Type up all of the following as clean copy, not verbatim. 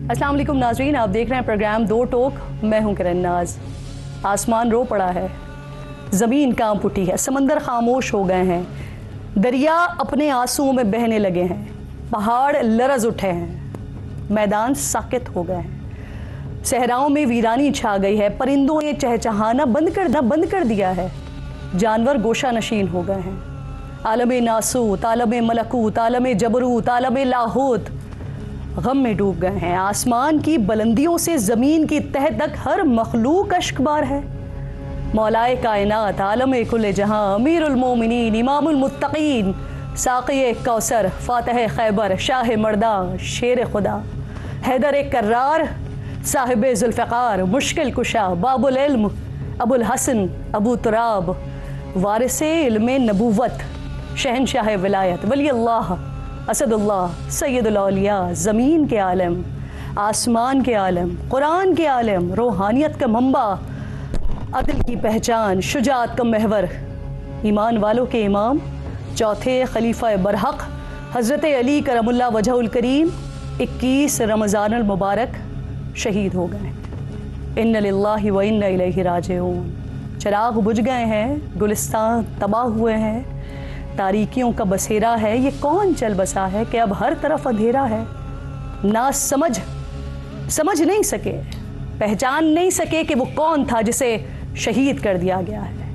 अस्सलाम वालेकुम नाज़रीन, आप देख रहे हैं प्रोग्राम दो टोक। मैं हूं किरण नाज। आसमान रो पड़ा है, ज़मीन कांप उठी है, समंदर खामोश हो गए हैं, दरिया अपने आंसुओं में बहने लगे हैं, पहाड़ लरज़ उठे हैं, मैदान साकित हो गए हैं, सहराओं में वीरानी छा गई है, परिंदों ने चहचहाना बंद कर दिया है, जानवर गोशा नशीन हो गए हैं। आलम नासूत, आलम मलकूत, आलम जबरूत, आलम लाहूत गम में डूब गए हैं। आसमान की बुलंदियों से ज़मीन की तह तक हर मखलूक अश्कबार है। मौलाए कायनात, आलम कुल जहां, अमीरुल मोमिनीन, इमामुल मुत्तकीन, साक़ी कौसर, फातह खैबर, शाह मर्दा, शेर खुदा, हैदर कर्रार, साहिब जुल्फ़िकार, मुश्किल कुशा, बाबुल इल्म, अबुल हसन, अबू तुराब, वारिसे इल्मे नबूवत, शहनशाह विलायत, वली अल्लाह, असदुल्लाह, सैयदुल औलिया, ज़मीन के आलम, आसमान के आलम, कुरान के आलम, रूहानियत का मंबा, अदल की पहचान, शुजाअत का महवर, ईमान वालों के इमाम, चौथे खलीफा बरहक हज़रत अली करमुल्लाह वजहुल करीम 21 रमज़ानुल मुबारक शहीद हो गए। इन्ना लिल्लाहि व इन्ना इलैहि राजिऊन। चिराग बुझ गए हैं, गुलिस्तान तबाह हुए हैं, तारीकियों का बसेरा है, ये कौन चल बसा है कि अब हर तरफ अंधेरा है। ना समझ नहीं सके, पहचान नहीं सके कि वो कौन था जिसे शहीद कर दिया गया है।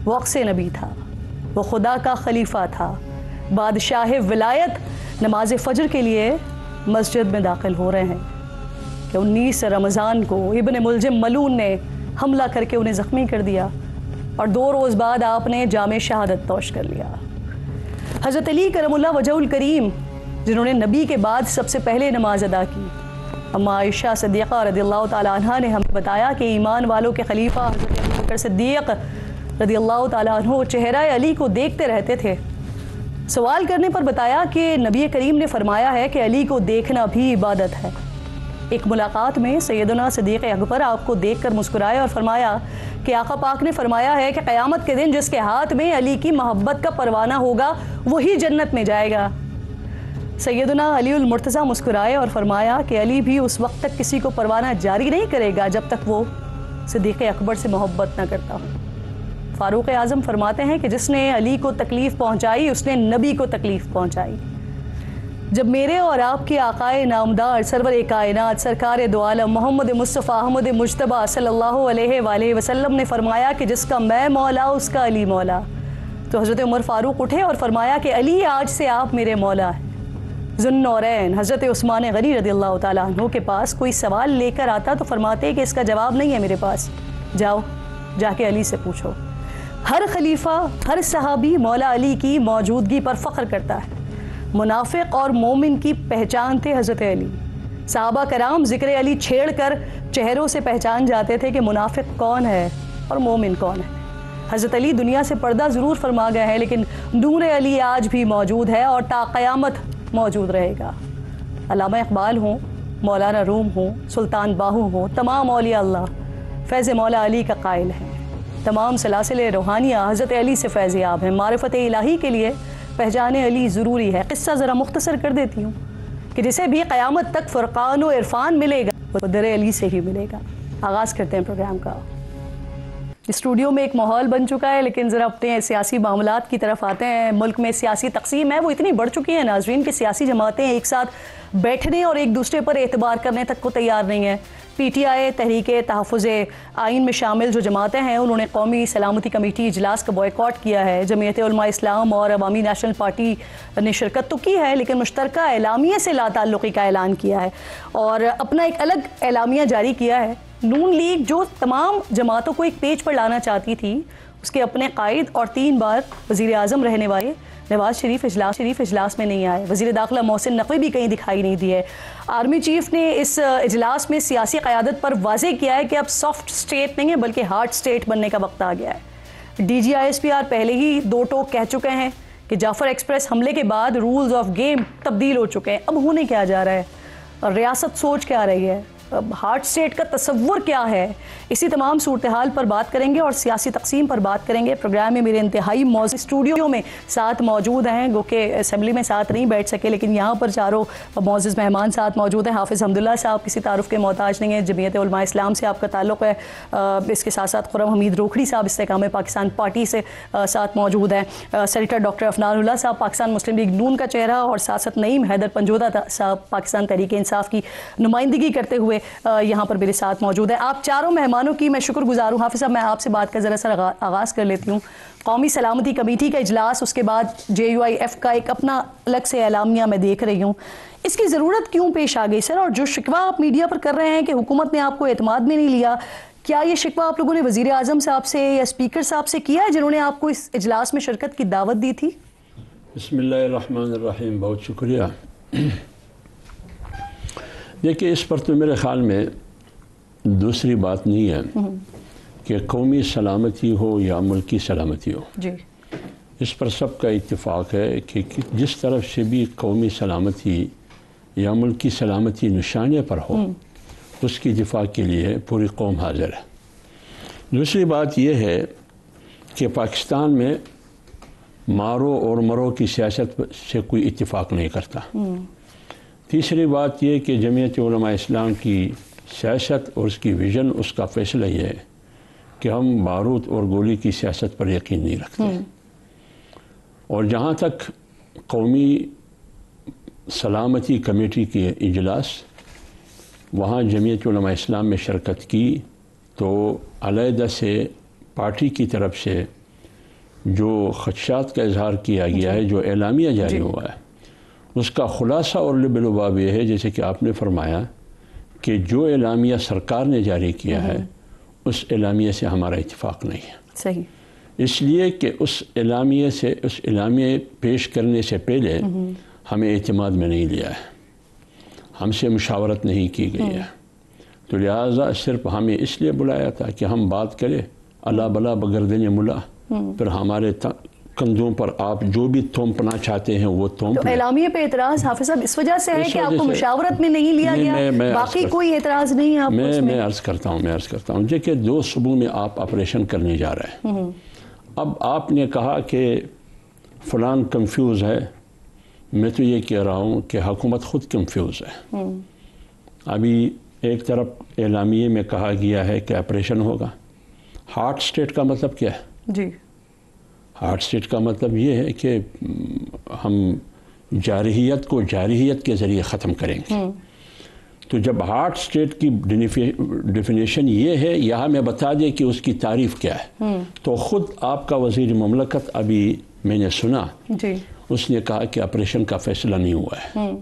वो अक्स नबी था, वो खुदा का खलीफा था, बादशाह विलायत नमाज फ़जर के लिए मस्जिद में दाखिल हो रहे हैं कि 19 रमज़ान को इब्न मुलजिम मलून ने हमला करके उन्हें ज़ख्मी कर दिया और 2 रोज़ बाद आपने जामे शहादत तोश कर लिया। हज़रत अली करमुल्लाह वजहुल करीम, जिन्होंने नबी के बाद सबसे पहले नमाज अदा की, अम्मा आयशा सिद्दीक़ा रज़ियल्लाहु ताला अन्हा ने हमें बताया कि ईमान वालों के खलीफा हज़रत अबू बकर सिद्दीक़ रज़ियल्लाहु ताला अन्हु चेहरा अली को देखते रहते थे। सवाल करने पर बताया कि नबी करीम ने फरमाया है कि अली को देखना भी इबादत है। एक मुलाकात में सैयदना सिद्दीक़ अकबर आपको देखकर मुस्कुराए और फरमाया कि आका पाक ने फरमाया है कि क़यामत के दिन जिसके हाथ में अली की मोहब्बत का परवाना होगा वही जन्नत में जाएगा। सैयदना अलीउल मुर्तज़ा मुस्कुराए और फरमाया कि अली भी उस वक्त तक किसी को परवाना जारी नहीं करेगा जब तक वो सिद्दीक़ अकबर से मोहब्बत न करता हो। फ़ारूक़ आज़म फरमाते हैं कि जिसने अली को तकलीफ़ पहुँचाई उसने नबी को तकलीफ़ पहुँचाई। जब मेरे और आपके आकाए नामदार सरवर कायनात सरकार दो आलम मोहम्मद मुस्तफ़ा अहमद मुज्तबा सल्लल्लाहु अलैहि वसल्लम ने फरमाया कि जिसका मैं मौला उसका अली मौला, तो हज़रत उमर फ़ारूक उठे और फरमाया कि अली आज से आप मेरे मौला हैं। ज़ुन्नौरैन हज़रत उस्मान गनी रज़ियल्लाहु ताला अन्हु के पास कोई सवाल लेकर आता तो फरमाते कि इसका जवाब नहीं है मेरे पास, जाओ जाके अली से पूछो। हर खलीफा, हर सहाबी मौला अली की मौजूदगी पर फ़ख्र करता है। मुनाफिक और मोमिन की पहचान थे हज़रत अली। सहाबा कराम ज़िक्र अली छेड़ कर चेहरों से पहचान जाते थे कि मुनाफिक कौन है और मोमिन कौन है। हज़रत अली दुनिया से पर्दा ज़रूर फरमा गए हैं, लेकिन नूर अली आज भी मौजूद है और ता क़यामत मौजूद रहेगा। अल्लामा इक़बाल हों, मौलाना रूम हों, सुल्तान बाहू हों, तमाम औलिया अल्लाह फैज़ मौला अली का कायल हैं। तमाम सलासिल रूहानिया हज़रत अली से फैज़ याब हैं। मारिफ़त इलाही के लिए पहचान अली ज़रूरी है। किस्सा ज़रा मुख्तसर कर देती हूँ कि जिसे भी क़यामत तक फ़ुरक़ान व इरफ़ान मिलेगा वो दर अली से ही मिलेगा। आगाज़ करते हैं प्रोग्राम का। स्टूडियो में एक माहौल बन चुका है, लेकिन ज़रा अपने सियासी मामलात की तरफ आते हैं। मुल्क में सियासी तक़सीम है वो इतनी बढ़ चुकी है नाज़रीन कि सियासी जमातें एक साथ बैठने और एक दूसरे पर एतबार करने तक को तैयार नहीं है। PTI तहरीक तहफ़्फ़ुज़ आइन में शामिल जो जमातें हैं उन्होंने कौमी सलामती कमेटी इजलास का बॉयकॉट किया है। जमीयत उलमा इस्लाम और अवामी नेशनल पार्टी ने शिरकत तो की है, लेकिन मुश्तरका एलामिया से लाताल्लुक़ी का ऐलान किया है और अपना एक अलग एलामिया जारी किया है। नून लीग जो तमाम जमातों को एक पेज पर लाना चाहती थी, उसके अपने कायद और 3 बार वज़ीर आज़म रहने वाले नवाज़ शरीफ इजलास में नहीं आए। वज़ीर दाखिला मोहसिन नक़वी भी कहीं दिखाई नहीं दिए। आर्मी चीफ़ ने इस इजलास में सियासी क़यादत पर वाज़े किया है कि अब सॉफ्ट स्टेट नहीं है बल्कि हार्ड स्टेट बनने का वक्त आ गया है। DGISPR पहले ही 2 टोक कह चुके हैं कि जाफ़र एक्सप्रेस हमले के बाद रूल्स ऑफ गेम तब्दील हो चुके हैं। अब होने क्या जा रहा है और रियासत सोच क्या रही है? हार्ट स्टेट का तस्वुर क्या है, इसी तमाम सूरत हाल पर बात करेंगे और सियासी तकसीम पर बात करेंगे। प्रोग्राम में मेरे इंतहाई मौजूद स्टूडियो में साथ मौजूद हैं, गो के असम्बली में साथ नहीं बैठ सके, लेकिन यहाँ पर चारों मौजूद मेहमान साथ मौजूद हैं। हाफिज़ हम्दुल्ला साहब किसी तारुफ के मोहताज नहीं है, जमीयत उलमा इस्लाम से आपका ताल्लुक़ है। इसके साथ साथ खुर्रम हमीद रोखड़ी साहब इस्तेकाम पाकिस्तान पार्टी से साथ मौजूद हैं। सेनेटर डॉक्टर अफनानुल्लाह साहब पाकिस्तान मुस्लिम लीग नून का चेहरा और साथ साथ नईम हैदर पंजोदा साहब पाकिस्तान तहरीक इंसाफ की नुमाइंदगी करते हुए यहाँ पर मेरे साथ मौजूद है। आप चारों मेहमानों की मैं शुक्रगुजार हूँ। हाफिज़ साहब, मैं आपसे बात का ज़रा सा आगाज़ कर लेती हूँ। कौमी सलामती कमेटी का इजलास, उसके बाद JUIF का एक अपना अलग से एलामिया मैं देख रही हूँ, इसकी ज़रूरत क्यों पेश आ गई सर? और जो शिकवा आप मीडिया पर कर रहे हैं कि हुकूमत ने आपको एतमाद में नहीं लिया, क्या ये शिकवा आप लोगों ने वज़ीर आज़म साहब से या स्पीकर साहब से किया है, जिन्होंने आपको इस इजलास में शिरकत की दावत दी थी? बिस्मिल्लाहिर्रहमानिर्रहीम, बहुत शुक्रिया। देखिए, इस पर तो मेरे ख़्याल में दूसरी बात नहीं है कि कौमी सलामती हो या मुल्की सलामती हो जी। इस पर सबका इत्तेफाक है कि जिस तरफ से भी कौमी सलामती या मुल्की सलामती निशाने पर हो उसकी दिफा के लिए पूरी कौम हाजिर है। दूसरी बात यह है कि पाकिस्तान में मारो और मरो की सियासत से कोई इत्तेफाक नहीं करता। तीसरी बात यह कि जमीयत उलमा इस्लाम की सियासत और उसकी विज़न, उसका फ़ैसला यह है कि हम बारूद और गोली की सियासत पर यकीन नहीं रखते। और जहाँ तक कौमी सलामती कमेटी के इजलास, वहाँ जमीयत उलमा इस्लाम में शिरकत की तो अलहदा से पार्टी की तरफ से जो ख़दशात का इजहार किया गया है, जो एलामिया जारी हुआ है, उसका खुलासा और लुब-ए-लुबाब यह है जैसे कि आपने फरमाया कि जो एलामिया सरकार ने जारी किया है उस एलामिया से हमारा इत्तेफाक नहीं है। सही। इसलिए कि उस एलामिया पेश करने से पहले हमें एतमाद में नहीं लिया है, हमसे मुशावरत नहीं की गई है। तो लिहाजा सिर्फ हमें इसलिए बुलाया था कि हम बात करें, अल्लाह बला बगरदन मुला, फिर हमारे कंधों पर आप जो भी थोपना चाहते हैं वो थोप। तो एलामिया पे एतराज़ हाफिज़ साहब इस वजह से है कि आपको मुशावरत में नहीं लिया गया, बाकी कोई एतराज़ नहीं है आपको? मैं अर्ज़ करता हूँ देखिए, 2 सूबों में आप ऑपरेशन करने जा रहे हैं। अब आपने कहा कि फ़लान कंफ्यूज है, मैं तो ये कह रहा हूँ कि हुकूमत खुद कंफ्यूज है। अभी एक तरफ एलामिये में कहा गया है कि ऑपरेशन होगा। हार्ट स्टेट का मतलब क्या है जी? हार्ट स्टेट का मतलब ये है कि हम जारहियत को जारहियत के ज़रिए ख़त्म करेंगे। तो जब हार्ट स्टेट की डेफिनेशन ये है, यहाँ मैं बता दें कि उसकी तारीफ़ क्या है। तो ख़ुद आपका वज़ीर ममलकत अभी मैंने सुना जी, उसने कहा कि ऑपरेशन का फ़ैसला नहीं हुआ है।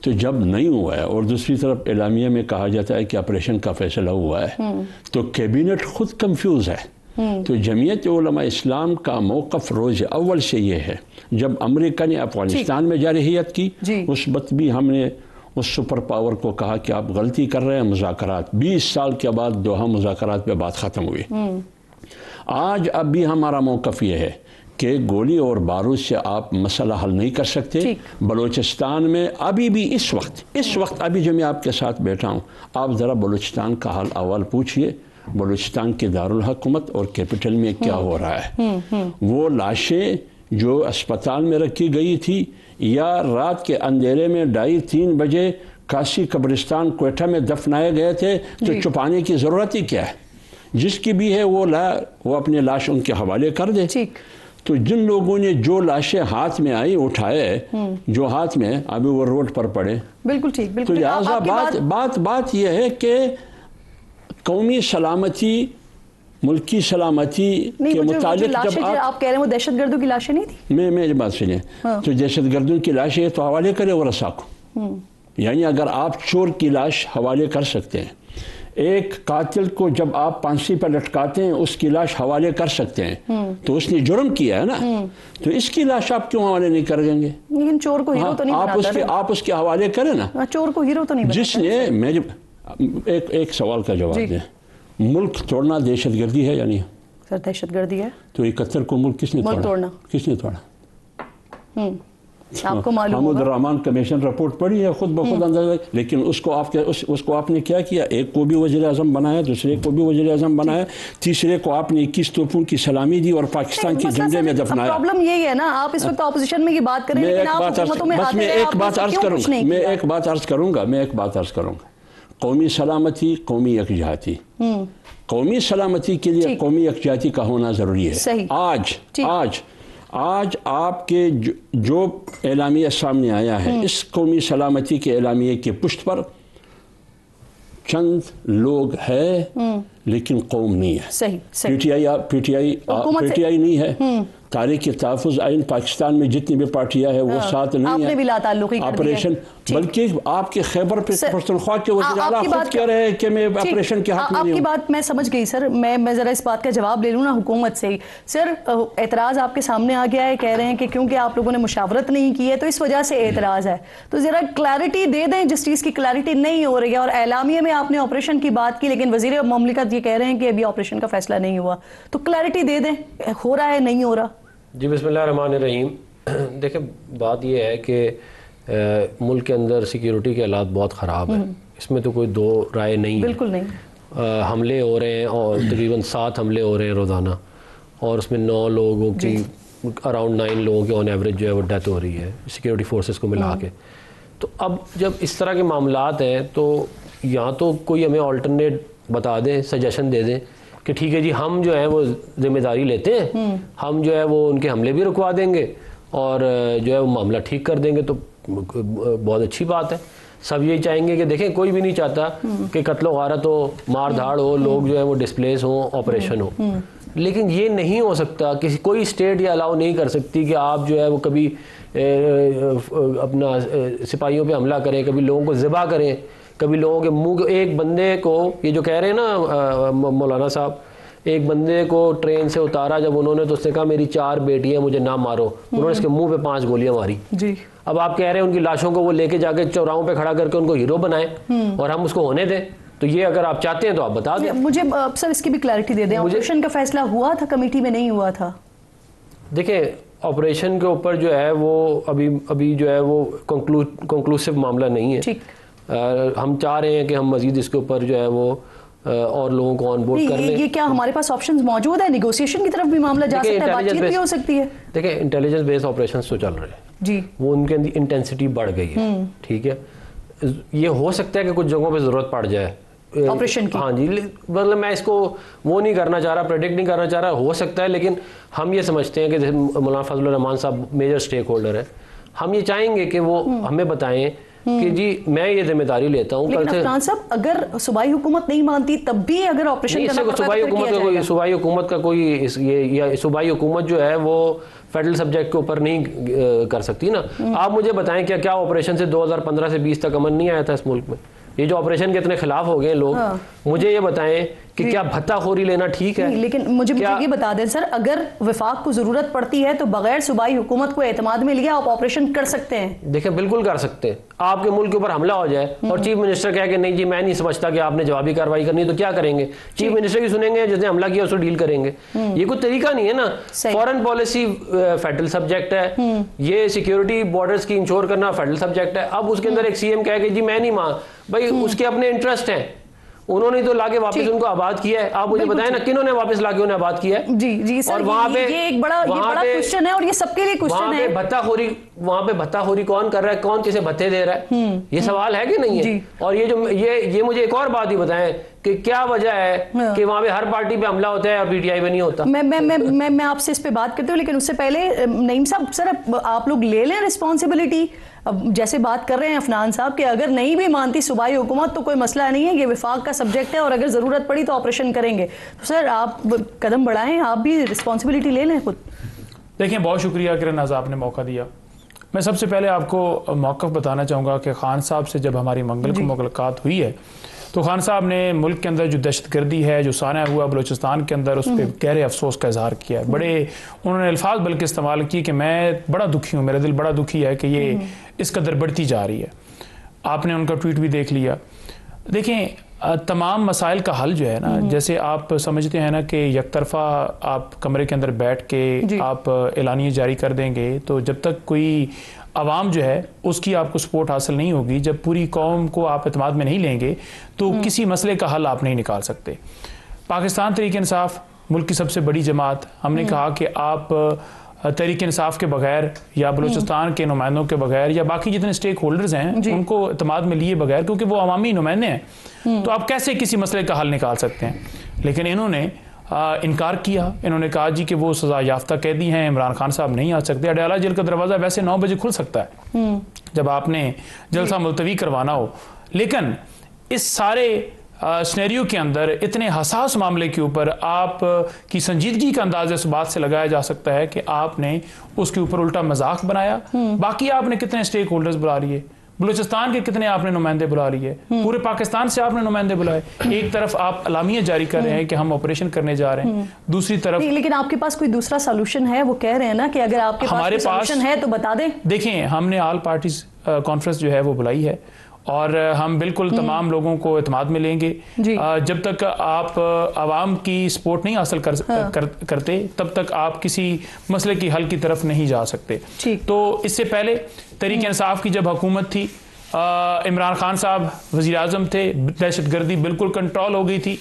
तो जब नहीं हुआ है और दूसरी तरफ एलामिया में कहा जाता है कि ऑपरेशन का फ़ैसला हुआ है, तो कैबिनेट खुद कंफ्यूज है। तो जमीयत उलमा इस्लाम का मौक़िफ़ रोज़ अव्वल से ये है, जब अमेरिका ने अफ़गानिस्तान में जारहियत की उस वक्त भी हमने उस सुपर पावर को कहा कि आप गलती कर रहे हैं, मुज़ाकरात 20 साल के बाद दोहा मुज़ाकरात पे बात ख़त्म हुई। आज अब भी हमारा मौक़िफ़ ये है कि गोली और बारूद से आप मसला हल नहीं कर सकते। बलूचिस्तान में अभी भी इस वक्त अभी जो मैं आपके साथ बैठा हूँ, आप ज़रा बलूचिस्तान का हाल अहवाल पूछिए, बलूचिस्तान के दारुल हुकूमत और कैपिटल में क्या हो रहा है। वो लाशें जो अस्पताल में रखी गई थी या रात के अंधेरे में 2:30-3 बजे काशी कब्रिस्तान क्वेटा में दफनाए गए थे, तो छुपाने की ज़रूरत ही क्या है? जिसकी भी है वो अपने लाश उनके हवाले कर दे। तो जिन लोगों ने जो लाशें हाथ में आई उठाए, जो हाथ में अभी वो रोड पर पड़े, बिल्कुल ठीक, बिल्कुल। तो लिहाजा बात यह है कि कौमी सलामती, मुल्की सलामती के मुतालिक जब आप कह रहे हैं वो दहशतगर्दों की लाशें नहीं थी, मेरी बात सुनिए। तो दहशतगर्दों की लाशें तो हवाले करे वो रसा को। यानी अगर आप चोर की लाश हवाले कर सकते हैं, एक कातिल को जब आप फांसी पर लटकाते हैं उसकी लाश हवाले कर सकते हैं, तो उसने जुर्म किया है ना, तो इसकी लाश आप क्यों हवाले नहीं कर देंगे? लेकिन चोर को हीरो तो नहीं बनाते। आप उसके हवाले करें ना, चोर को हीरो तो नहीं बनाते। जिसने मैं एक सवाल का जवाब दें, मुल्क तोड़ना दहशतगर्दी है या नहीं? सर दहशतगर्दी है। तो 71 को मुल्क किसने तोड़ा? तोड़ना किसने तोड़ा? आपको मालूम हमूद होगा। रहमान कमीशन रिपोर्ट पढ़ी है, खुद ब खुद अंदाजा, लेकिन उसको आपने क्या किया, एक को भी वज़ीर आज़म बनाया, दूसरे को भी वज़ीर आज़म बनाया, तीसरे को आपने 21 तोपों की सलामी दी और पाकिस्तान के झंडे में दफनाया। प्रॉब्लम यही है ना, आप इस वक्त ऑपोजिशन में ये बात करें, लेकिन आप हुकूमतों में आते हैं, एक बात अर्ज करूंगा, कौमी सलामती, कौमी यकजहती, कौमी सलामती के लिए कौमी यकजहती का होना ज़रूरी है। आज आपके जो एलामिया सामने आया है, इस कौमी सलामती के एलामिया की पुष्ट पर चंद लोग हैं, लेकिन कौम नहीं है। सही। पीटीआई नहीं है। तारीख तहफ़्फ़ुज़ आइन पाकिस्तान में जितनी भी पार्टियां हैं वो साथ नहीं है। भी लाताल्लुकी कर ऑपरेशन, बल्कि आपके खैबर पख्तूनख्वा के वज़ीर आला खुद कह रहे हैं कि मैं ऑपरेशन के हक़ में नहीं हूं। आपकी बात मैं समझ गई सर, मैं ज़रा इस बात का जवाब ले लूँ ना हुकूमत से ही। सर एतराज़ आपके सामने आ गया है, कह रहे हैं कि क्योंकि आप लोगों ने मुशावरत नहीं की है तो इस वजह से एतराज़ है। तो ज़रा क्लैरिटी दे दें, जिस चीज़ की क्लैरिटी नहीं हो रही है। और एलामिया में आपने ऑपरेशन की बात की, लेकिन वज़ीर ममलिकत ये कह रहे हैं कि अभी ऑपरेशन का फैसला नहीं हुआ, तो क्लैरिटी दे दें, हो रहा है नहीं हो रहा। जी बिस्मिल्लाहिर्रहमानिर्रहीम। देखिए बात यह है कि मुल्क के अंदर सिक्योरिटी के हालात बहुत ख़राब है, इसमें तो कोई दो राय नहीं है। बिल्कुल नहीं। हमले हो रहे हैं और तकरीबन 7 हमले हो रहे हैं रोज़ाना, और उसमें 9 लोगों की, अराउंड 9 लोगों की ऑन एवरेज जो है वो डेथ हो रही है सिक्योरिटी फोर्सेस को मिला के। तो अब जब इस तरह के मामलात हैं तो या तो कोई हमें ऑल्टरनेट बता दें, सजेशन दे दें कि ठीक है जी हम जो है वो जिम्मेदारी लेते हैं, हम जो है वो उनके हमले भी रुकवा देंगे और जो है वो मामला ठीक कर देंगे, तो बहुत अच्छी बात है। सब यही चाहेंगे कि देखें, कोई भी नहीं चाहता कि कत्लो गारत हो, मार धाड़ हो, लोग जो है वो डिस्प्लेस हो, ऑपरेशन हो। लेकिन ये नहीं हो सकता, किसी कोई स्टेट ये अलाउ नहीं कर सकती कि आप जो है वो कभी अपना सिपाहियों पे हमला करें, कभी लोगों को ज़िबा करें, कभी लोगों के मुंह, एक बंदे को, ये जो कह रहे हैं ना मौलाना साहब, एक बंदे को ट्रेन से उतारा जब उन्होंने, तो उसने कहा मेरी 4 बेटियां, मुझे ना मारो। उन्होंने इसके मुंह पे 5 गोलियां मारी जी। अब आप कह रहे हैं उनकी लाशों को वो लेके जाके चौराहों पे खड़ा करके उनको हीरो बनाए और हम उसको होने दें? तो ये अगर आप चाहते हैं तो आप बता दें मुझे। सर इसकी भी क्लैरिटी दे दें, ऑपरेशन का फैसला हुआ था, कमेटी में नहीं हुआ था? देखिए ऑपरेशन के ऊपर जो है वो अभी जो है वो कंक्लूसिव मामला नहीं है। हम चाह रहे हैं कि हम मजीद इसके ऊपर जो है वो और लोगों को ऑन बोर्ड कर लें। ये क्या हमारे पास ऑप्शंस मौजूद है? नेगोशिएशन की तरफ भी मामला जा सकता है, बातचीत भी हो सकती है। देखिए इंटेलिजेंस बेस्ड ऑपरेशंस तो चल रहे हैं जी, वो उनके अंदर इंटेंसिटी बढ़ गई है, ठीक है। ये हो सकता है कि कुछ जगहों पे ज़रूरत पड़ जाए ऑपरेशन की। हाँ जी, मतलब मैं इसको वो नहीं करना चाह रहा, प्रेडिक्ट नहीं करना चाह रहा, हो सकता है। लेकिन हम ये समझते हैं कि मौलाना फजलुर रहमान साहब मेजर स्टेक होल्डर है, हम ये चाहेंगे कि वो हमें बताएं कि जी मैं ये जिम्मेदारी लेता हूँ। लेकिन अफनान साहब, अगर सूबाई हुकूमत नहीं मानती तब भी अगर ऑपरेशन करना पड़ता सूबाई हुकूमत का कोई ये सूबाई हुकूमत जो है वो फेडरल सब्जेक्ट के ऊपर नहीं कर सकती ना। आप मुझे बताएं क्या ऑपरेशन से 2015 से 20 तक अमन नहीं आया था इस मुल्क में? ये जो ऑपरेशन के इतने खिलाफ हो गए लोग, मुझे ये बताएं कि क्या भत्ताखोरी लेना ठीक है? लेकिन मुझे ये बता दें सर, अगर वफाक को जरूरत पड़ती है तो बगैर सूबाई हुकूमत को एतमाद में लिया आप ऑपरेशन कर सकते हैं? देखिए बिल्कुल कर सकते हैं। आपके मुल्क के ऊपर हमला हो जाए और चीफ मिनिस्टर कहे कि नहीं जी मैं नहीं समझता कि आपने जवाबी कार्रवाई करनी, तो क्या करेंगे? चीफ मिनिस्टर की सुनेंगे, जिसने हमला किया उसको डील करेंगे। ये कोई तरीका नहीं है ना। फॉरेन पॉलिसी फेडरल सब्जेक्ट है, ये सिक्योरिटी बॉर्डर्स की इंश्योर करना फेडरल सब्जेक्ट है। अब उसके अंदर एक सीएम कहे कि जी मैं नहीं मान, भाई उसके अपने इंटरेस्ट हैं, उन्होंने तो लाके वापस उनको आबाद किया है। आप मुझे बताएं ना किन्होंने वापस लाके उन्हें आबाद किया है? जी सर, और वहां पे ये एक बड़ा क्वेश्चन है और ये सबके लिए क्वेश्चन है। वहां पे भत्ताखोरी कौन कर रहा है, कौन किसे भत्ते दे रहा है, ये सवाल है कि नहीं है? और ये जो ये मुझे एक और बात ही बताएं कि क्या वजह है कि वहां पे हर पार्टी पे हमला होता है और पीटीआई पे नहीं होता? मैं आपसे इस पे बात करती हूँ, लेकिन उससे पहले नईम साहब सर आप लोग ले लें रिस्पॉन्सिबिलिटी। अब जैसे बात कर रहे हैं अफनान साहब कि अगर नहीं भी मानती सूबाई हुकूमत तो कोई मसला नहीं है, ये विफाक का सब्जेक्ट है और अगर ज़रूरत पड़ी तो ऑपरेशन करेंगे। तो सर आप कदम बढ़ाएं, आप भी रिस्पॉन्सिबिलिटी ले लें खुद। देखिए बहुत शुक्रिया किरण नाज़, आपने मौका दिया। मैं सबसे पहले आपको मौक़िफ़ बताना चाहूँगा कि खान साहब से जब हमारी मंगल को मुलाकात हुई है तो खान साहब ने मुल्क के अंदर जो दहशतगर्दी है, जो साना हुआ बलूचिस्तान के अंदर, उस पर गहरे अफसोस का इजहार किया है। बड़े उन्होंने अल्फाज बल्कि इस्तेमाल की कि मैं बड़ा दुखी हूँ, मेरा दिल बड़ा दुखी है कि ये इस कदर बढ़ती जा रही है। आपने उनका ट्वीट भी देख लिया। देखें तमाम मसाइल का हल जो है ना, जैसे आप समझते हैं ना कि एक तरफा आप कमरे के अंदर बैठ के आप एलानिया जारी कर देंगे, तो जब तक कोई आवाम जो है उसकी आपको सपोर्ट हासिल नहीं होगी, जब पूरी कौम को आप एतमाद में नहीं लेंगे तो किसी मसले का हल आप नहीं निकाल सकते। पाकिस्तान तहरीक इंसाफ मुल्क की सबसे बड़ी जमात, हमने कहा कि आप तहरीक इंसाफ के बगैर या बलूचिस्तान के नुमाइंदों के बगैर या बाकी जितने स्टेक होल्डर्स हैं उनको एतमाद में लिए बगैर, क्योंकि वो अवामी नुमाइंदे हैं, तो आप कैसे किसी मसले का हल निकाल सकते हैं। लेकिन इन्होंने इनकार किया, इन्होंने कहा जी कि वो सजा याफ्ता कैदी हैं, इमरान खान साहब नहीं आ सकते। अडयाला जेल का दरवाज़ा वैसे 9 बजे खुल सकता है जब आपने जलसा मुलतवी करवाना हो, लेकिन इस सारे स्नेरियो के अंदर इतने हसास मामले के ऊपर आप की संजीदगी का अंदाज़ा इस बात से लगाया जा सकता है कि आपने उसके ऊपर उल्टा मजाक बनाया। बाकी आपने कितने स्टेक होल्डर्स बुला लिए, बलूचिस्तान के कितने आपने नुमाइंदे बुला लिए, पूरे पाकिस्तान से आपने नुमाइंदे बुलाए। एक तरफ आप अलामिया जारी कर रहे हैं कि हम ऑपरेशन करने जा रहे हैं, दूसरी तरफ लेकिन आपके पास कोई दूसरा सोल्यूशन है? वो कह रहे हैं ना कि अगर आपके हमारे पास सोल्यूशन है तो बता दें। देखें, हमने ऑल पार्टीज कॉन्फ्रेंस जो है वो बुलाई है और हम बिल्कुल तमाम लोगों को एतमाद में लेंगे। जब तक आप आवाम की सपोर्ट नहीं हासिल करते तब तक आप किसी मसले की हल की तरफ नहीं जा सकते। तो इससे पहले तहरीक इंसाफ की जब हुकूमत थी, इमरान खान साहब वजीर आजम थे, दहशतगर्दी बिल्कुल कंट्रोल हो गई थी,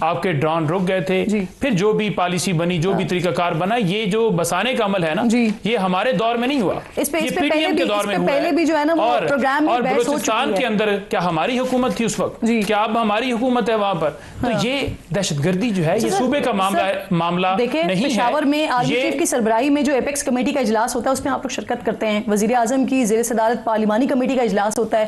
आपके ड्रोन रुक गए थे, फिर जो भी पॉलिसी बनी, जो भी तरीकाकार बना, ये जो बसाने का अमल है ना, ये हमारे दौर में नहीं हुआ, ये पीडीएम के दौर में हुआ है। और बलूचिस्तान के अंदर क्या हमारी हुकूमत थी उस वक्त? क्या अब हमारी हुकूमत है वहां पर? तो ये दहशतगर्दी जो है ये सूबे का मामला नहीं है। पेशावर में आर्मी चीफ की सरबराही में जो एपेक्स कमेटी का इजलास होता है उसमें आप लोग शिरकत करते हैं, वजीर आजम की ज़ेर सदारत पार्लिमानी कमेटी का इजलास होता है,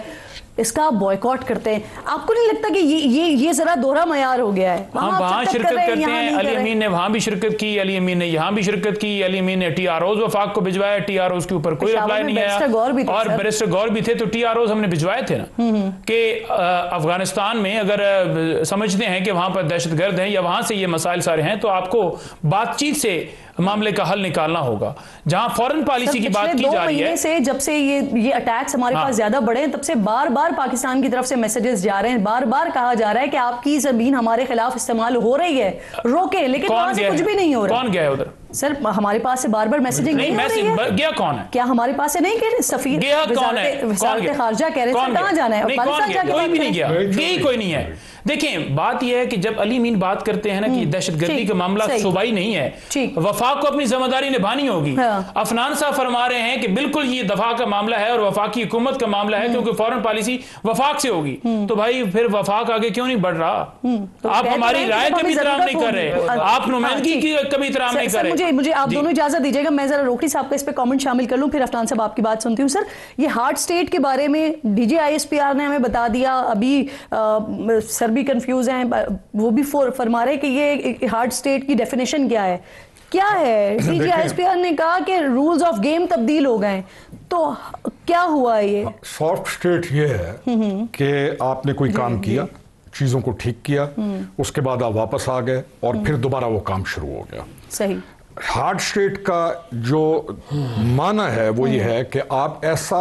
इसका आप बॉयकॉट करते हैं। आपको नहीं लगता कि ये जरा दोहरा मयार हो गया है? हम वहां शिरकत करते हैं, अली अमीन ने वहां भी शिरकत की, अली अमीन ने यहां भी शिरकत की, अली अमीन ने TROs वफाक को भिजवाया, TROs के ऊपर कोई रिप्लाई नहीं आया, और बैरिस्टर गौर भी थे, तो TROs हमने भिजवाए थे ना कि अफगानिस्तान में अगर समझते हैं कि वहां पर दहशतगर्द हैं या वहां से ये मसाइल सारे हैं तो आपको बातचीत से मामले का हल निकालना होगा। जहां फॉरेन पॉलिसी की बात की जा रही है, से जब से ये अटैक्स हमारे पास ज्यादा बढ़े हैं तब से बार बार पाकिस्तान की तरफ से मैसेजेस जा रहे हैं, बार बार कहा जा रहा है कि आपकी जमीन हमारे खिलाफ इस्तेमाल हो रही है, रोके, लेकिन वहां से कुछ भी नहीं हो रहा। कौन गया है उधर? सर हमारे पास से बार बार मैसेजिंग नहीं हो रही है। गया कौन है? क्या हमारे पास से नहीं कि सफीर वज़ारत खारजा कह रहे थे कहां जाना है? कोई भी नहीं गया, यही कोई नहीं है। देखें, बात यह है कि जब अली अमीन बात करते हैं ना कि दहशतगर्दी का मामला सूबाई नहीं है, वफाक को अपनी जिम्मेदारी निभानी होगी। अफनान साहब फरमा रहे हैं कि बिल्कुल ये दफा का मामला है और वफाकी हुकूमत का मामला है क्योंकि फॉरेन पॉलिसी वफाक से होगी। तो भाई फिर वफाक आगे क्यों नहीं बढ़ रहा? आप हमारी राय का भी एहतराम नहीं कर रहे, आप नुमाइंदगी की कभी एहतराम नहीं कर रहे। मुझे आप दोनों इजाजत दीजिएगा, मैं जरा रोकड़ी साहब का इस पे कमेंट शामिल कर लूं, फिर अफनान साहब आपकी बात सुनती हूं। सर, ये हार्ड स्टेट के बारे में DGISPR ने हमें बता दिया, अभी सर भी कंफ्यूज हैं, वो भी फरमा रहे कि ये हार्ड स्टेट की डेफिनेशन क्या है? क्या है? DGISPR ने कहा कि रूल्स ऑफ गेम तब्दील हो गए, तो क्या हुआ? ये सॉफ्ट स्टेट ये है कि आपने कोई काम किया, चीजों को ठीक किया, उसके बाद आप वापस आ गए और फिर दोबारा वो काम शुरू हो गया। सही। हार्ड स्टेट का जो माना है वो ये है कि आप ऐसा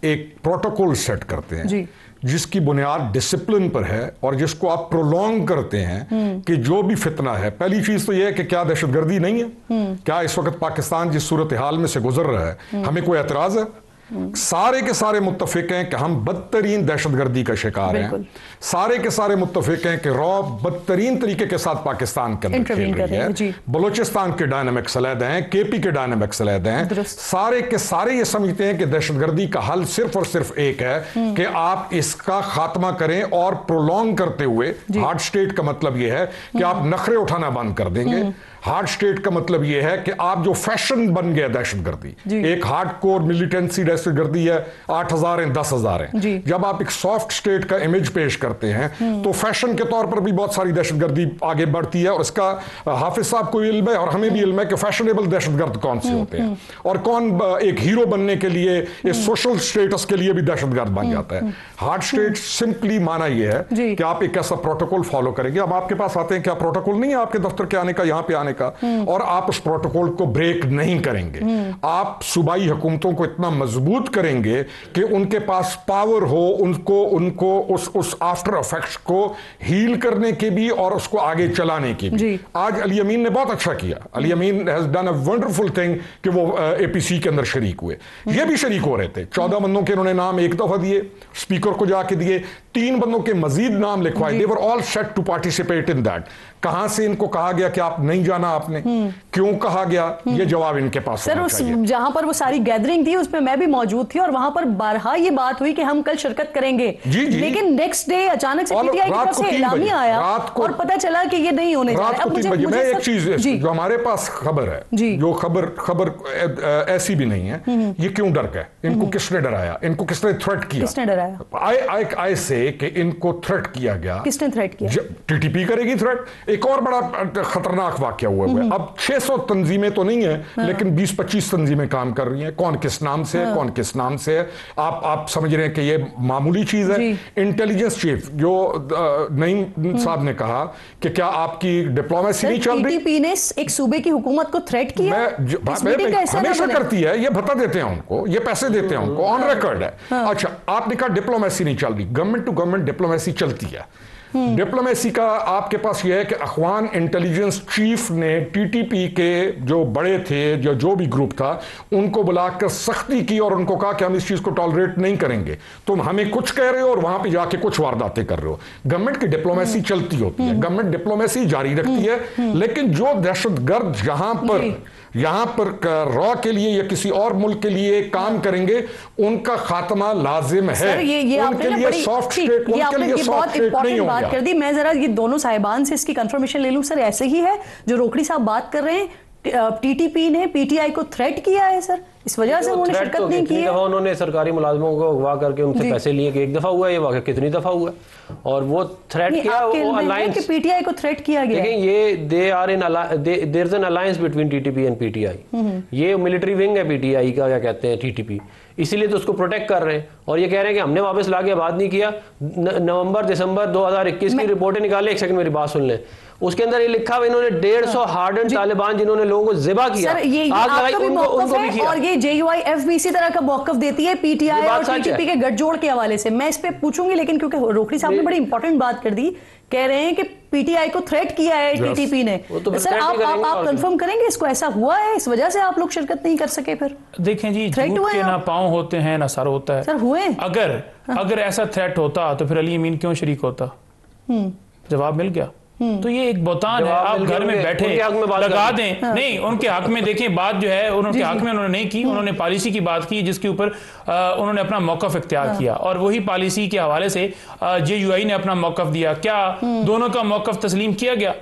एक प्रोटोकॉल सेट करते हैं जिसकी बुनियाद डिसिप्लिन पर है और जिसको आप प्रोलॉन्ग करते हैं कि जो भी फितना है, पहली चीज तो यह है कि क्या दहशतगर्दी नहीं है? क्या इस वक्त पाकिस्तान जिस सूरत हाल में से गुजर रहा है हमें कोई एतराज है? सारे के सारे मुत्तफिक हैं कि हम बदतरीन दहशतगर्दी का शिकार हैं, सारे के सारे मुत्तफिक हैं कि रॉ बदतरीन तरीके के साथ पाकिस्तान के अंदर खेल रही है, बलूचिस्तान के डायनामिक्स अलग हैं, KP के डायनामिक्स अलग हैं, सारे के सारे ये समझते हैं कि दहशतगर्दी का हल सिर्फ और सिर्फ एक है कि आप इसका खात्मा करें और प्रोलॉन्ग करते हुए। हार्ड स्टेट का मतलब यह है कि आप नखरे उठाना बंद कर देंगे। हार्ड स्टेट का मतलब यह है कि आप जो फैशन बन गया दहशतगर्दी, एक हार्ड कोर मिलिटेंसी दहशतगर्दी है, 8,000 हैं, 10,000 हैं। जब आप एक सॉफ्ट स्टेट का इमेज पेश करते हैं तो फैशन के तौर पर भी बहुत सारी दहशतगर्दी आगे बढ़ती है और इसका हाफिज साहब को इल्म है और हमें भी इल्म है कि फैशनेबल दहशतगर्द कौन से होते हैं और कौन एक हीरो बनने के लिए, इस सोशल स्टेटस के लिए भी दहशतगर्द बन जाता है। हार्ड स्टेट सिंपली माना यह है कि आप एक ऐसा प्रोटोकॉल फॉलो करेंगे। अब आपके पास आते हैं, क्या प्रोटोकॉल नहीं है आपके दफ्तर के आने का, यहां पे आने का, और आप उस प्रोटोकॉल को ब्रेक नहीं करेंगे। आप सूबाई हुकूमतों को इतना मजबूत मजबूत करेंगे कि उनके पास पावर हो, उनको उस आफ्टर इफेक्ट्स को हील करने के भी और उसको आगे चलाने की भी। आज अली अमीन ने बहुत अच्छा किया। Ali Amin has done a wonderful thing कि वो एपीसी के अंदर शरीक हुए। ये भी शरीक हो रहे थे। 14 बंदों के उन्होंने नाम एक दफा दिए, स्पीकर को जाके दिए, 3 बंदों के मजीद नाम लिखवाए। They were all set to participate in that. कहां से इनको कहा गया कि आप नहीं जाना, आपने क्यों कहा गया, ये जवाब इनके पास सर उस जहां पर वो सारी गैदरिंग थी उसमें मैं भी मौजूद थी और वहां पर बारहा ये बात हुई कि हम कल शिरकत करेंगे। लेकिन नेक्स्ट डे अचानक से पीटीआई की तरफ से एलामिया आया और पता चला कि ये नहीं होने जा रहा है। मैं एक चीज जो हमारे पास खबर है, जो खबर ऐसी भी नहीं है, ये क्यों डर गए, इनको किसने डराया, इनको किसने थ्रेट किया, किसने डराया? आई से कि इनको थ्रेट किया गया। किसने थ्रेट किया? टीटीपी करेगी थ्रेट। एक और बड़ा खतरनाक वाकया हुआ है। अब 600 तंजीमें तो नहीं है, लेकिन 20-25 तंजीमें काम कर रही हैं। कौन किस नाम से है, कौन किस नाम से है, आप समझ रहे हैं कि ये मामूली चीज है। इंटेलिजेंस चीफ जो नईम साहब ने कहा कि क्या आपकी डिप्लोमेसी नहीं चल रही? टीटीपी ने एक सूबे की हुकूमत को थ्रेट किया, हमेशा करती है, ये भत्ता देते हैं उनको, ये पैसे देते हैं उनको, ऑन रिकॉर्ड है। अच्छा, आपने कहा डिप्लोमेसी नहीं चल रही। गवर्नमेंट टू गवर्नमेंट डिप्लोमेसी चलती है। डिप्लोमेसी का आपके पास यह है कि अफगान इंटेलिजेंस चीफ ने टीटीपी के जो बड़े थे, जो भी ग्रुप था, उनको बुलाकर सख्ती की और उनको कहा कि हम इस चीज को टॉलरेट नहीं करेंगे। तुम हमें कुछ कह रहे हो और वहां पे जाके कुछ वारदातें कर रहे हो। गवर्नमेंट की डिप्लोमेसी चलती होती है, गवर्नमेंट डिप्लोमेसी जारी रखती है, लेकिन जो दहशतगर्द यहां पर रॉ के लिए या किसी और मुल्क के लिए काम करेंगे, उनका खात्मा लाजिम है। उनके लिए सॉफ्ट स्टेट, उनके लिए सॉफ्ट स्टेट नहीं होगा। बात कर दी। मैं जरा ये दोनों साहिबान से इसकी कंफर्मेशन ले लूं। सर ऐसे ही है जो रोकड़ी साहब बात कर रहे हैं, टीटीपी ने पीटीआई को थ्रेट किया है सर, इस वजह से उन्होंने शिरकत नहीं की है। उन्होंने सरकारी मुलाजमों को अगवा करके उनसे पैसे लिए कि एक दफा हुआ, ये वाकई कितनी दफा हुआ, और वो थ्रेट किया, वो अलायंस कि पीटीआई को थ्रेट किया गया। लेकिन ये there is an alliance between TTP and PTI. ये मिलिट्री विंग है पीटीआई का, क्या कहते हैं टीटीपी, इसीलिए तो उसको प्रोटेक्ट कर रहे हैं। और ये कह रहे हैं कि हमने वापस लाके आबाद नहीं किया। नवंबर दिसंबर 2021 की रिपोर्टें निकाले, एक सेकंड मेरी बात सुन लें, उसके अंदर ये लिखा हुआ इन्होंने 150 हार्डन तालिबान जिन्होंने लोगों को ज़िबा किया, आग लगाई, उनको भी किया। और ये जेयूआईएफ भी इसी तरह का मौकफ देती है पीटीआई और टीटीपी के गठजोड़ के हवाले से। मैं इस पे पूछूंगी, लेकिन क्योंकि रोकड़ी साहब ने बड़ी इंपॉर्टेंट बात कर दी, कह रहे हैं कि पीटीआई को थ्रेट किया है टीटीपी ने। तो सर आप कंफर्म करेंगे इसको, ऐसा हुआ है, इस वजह से आप लोग शिरकत नहीं कर सके? फिर देखें जी, झूठ के ना पांव होते हैं ना सर होता है। सर हुए? अगर ऐसा थ्रेट होता तो फिर अली अमीन क्यों शरीक होता? जवाब मिल गया। तो ये एक बोतान है, आप घर में बैठे लगा दें। नहीं, उनके हक में देखें, बात जो है उनके हक में उन्होंने नहीं की, उन्होंने पॉलिसी की बात की जिसके ऊपर उन्होंने अपना मौकफ इख्तियार किया, और वही पॉलिसी के हवाले से जेयूआई ने अपना मौकफ दिया। क्या दोनों का मौकफ तस्लीम किया गया?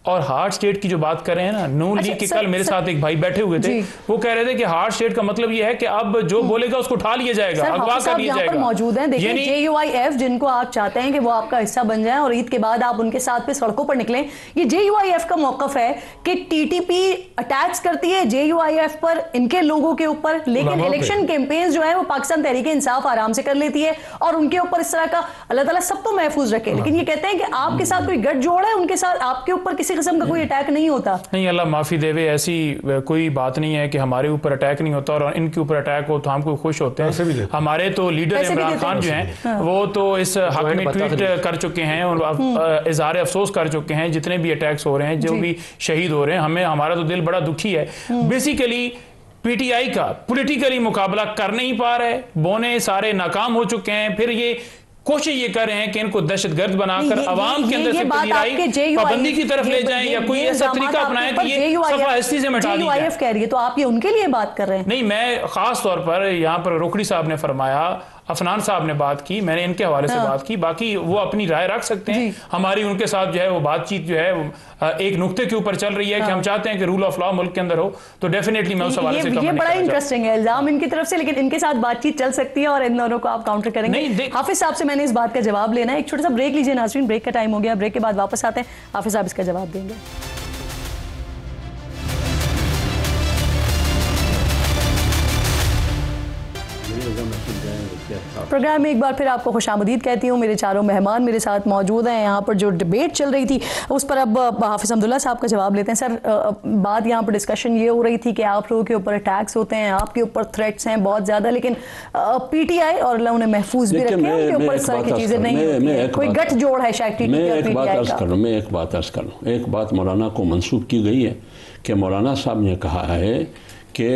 और हार्ड स्टेट की जो बात कर रहे हैं ना, नून लीग के कल मेरे साथ एक भाई बैठे हुए थे, वो कह रहे थे कि हार्ड स्टेट का मतलब ये है कि अब जो बोलेगा उसको उठा लिया जाएगा, अगवा कर लिया जाएगा। मौजूद हैं, देखिए जेयूआईएफ जिनको आप चाहते हैं कि वो आपका हिस्सा बन जाए और ईद के बाद आप उनके साथ पे सड़कों पर निकलें, ये जेयूआईएफ का मौकफ है कि टीटीपी अटैक्स करती है जेयूआईएफ पर, इनके लोगों के ऊपर, लेकिन इलेक्शन कैंपेन्स जो है वो पाकिस्तान तहरीक इंसाफ आराम से कर लेती है और उनके ऊपर इस तरह का अल्लाह ताला सब तो महफूज रखे। लेकिन ये कहते हैं कि आपके साथ कोई गठजोड़ है, उनके साथ आपके ऊपर किसी किस्म का कोई अटैक नहीं होता। नहीं, अल्लाह माफी देवे, ऐसी कोई बात नहीं है कि हमारे ऊपर अटैक नहीं होता और इनके ऊपर अटैक हो तो हम कोई खुश होते हैं। हमारे तो लीडर इमरान खान जो हैं वो तो इस हक में ट्वीट कर चुके हैं और इजहार अफसोस कर चुके हैं जितने भी अटैक्स हो रहे हैं, जो भी शहीद हो रहे हैं। हमारा तो दिल बड़ा दुखी है। बेसिकली पीटीआई का पॉलिटिकली मुकाबला कर नहीं पा रहे, बोने सारे नाकाम हो चुके हैं। फिर ये कोशिश ये कर रहे हैं कि इनको दहशतगर्द बनाकर अवाम के अंदर से पाबंदी की तरफ ले जाएं या कोई ऐसा तरीका अपनाएं कि ये सफा हस्ती से मिटा दी जाए। कह रही है तो आप ये उनके लिए बात कर रहे हैं? नहीं, मैं खास तौर पर यहाँ पर रोकड़ी साहब ने फरमाया, अफनान साहब ने बात की, मैंने इनके हवाले से बात की, बाकी वो अपनी राय रख सकते हैं। हमारी उनके साथ जो है वो बातचीत जो है एक नुक्ते के ऊपर चल रही है कि हम चाहते हैं कि रूल ऑफ लॉ मुल्क के अंदर हो, तो डेफिनेटली मैं उस हवाले से ये बड़ा इंटरेस्टिंग है इल्जाम इनकी तरफ से, लेकिन इनके साथ बातचीत चल सकती है और इन दोनों को आप काउंटर करेंगे। हाफिज साहब से मैंने इस बात का जवाब लेना है। एक छोटा सा ब्रेक लीजिए नाज़रीन, ब्रेक का टाइम हो गया, ब्रेक के बाद वापस आते हैं, हाफिज साहब इसका जवाब देंगे। प्रोग्राम में एक बार फिर आपको खुशामदीद कहती हूँ। मेरे चारों मेहमान मेरे साथ मौजूद हैं। यहाँ पर जो डिबेट चल रही थी उस पर अब हाफिज़ अब्दुल्ला साहब का जवाब लेते हैं। सर, बात यहाँ पर डिस्कशन ये हो रही थी कि आप लोगों के ऊपर अटैक्स होते हैं, आपके ऊपर थ्रेट्स हैं बहुत ज़्यादा, लेकिन PTI और अल्लाह उन्हें महफूज भी रखे, उनके ऊपर इस तरह की चीज़ें नहीं होती हैं। कोई गठजोड़ है शायद मैं एक बात अर्ज़ कर लूँ। एक बात मौलाना को मंसूब की गई है कि मौलाना साहब ने कहा है कि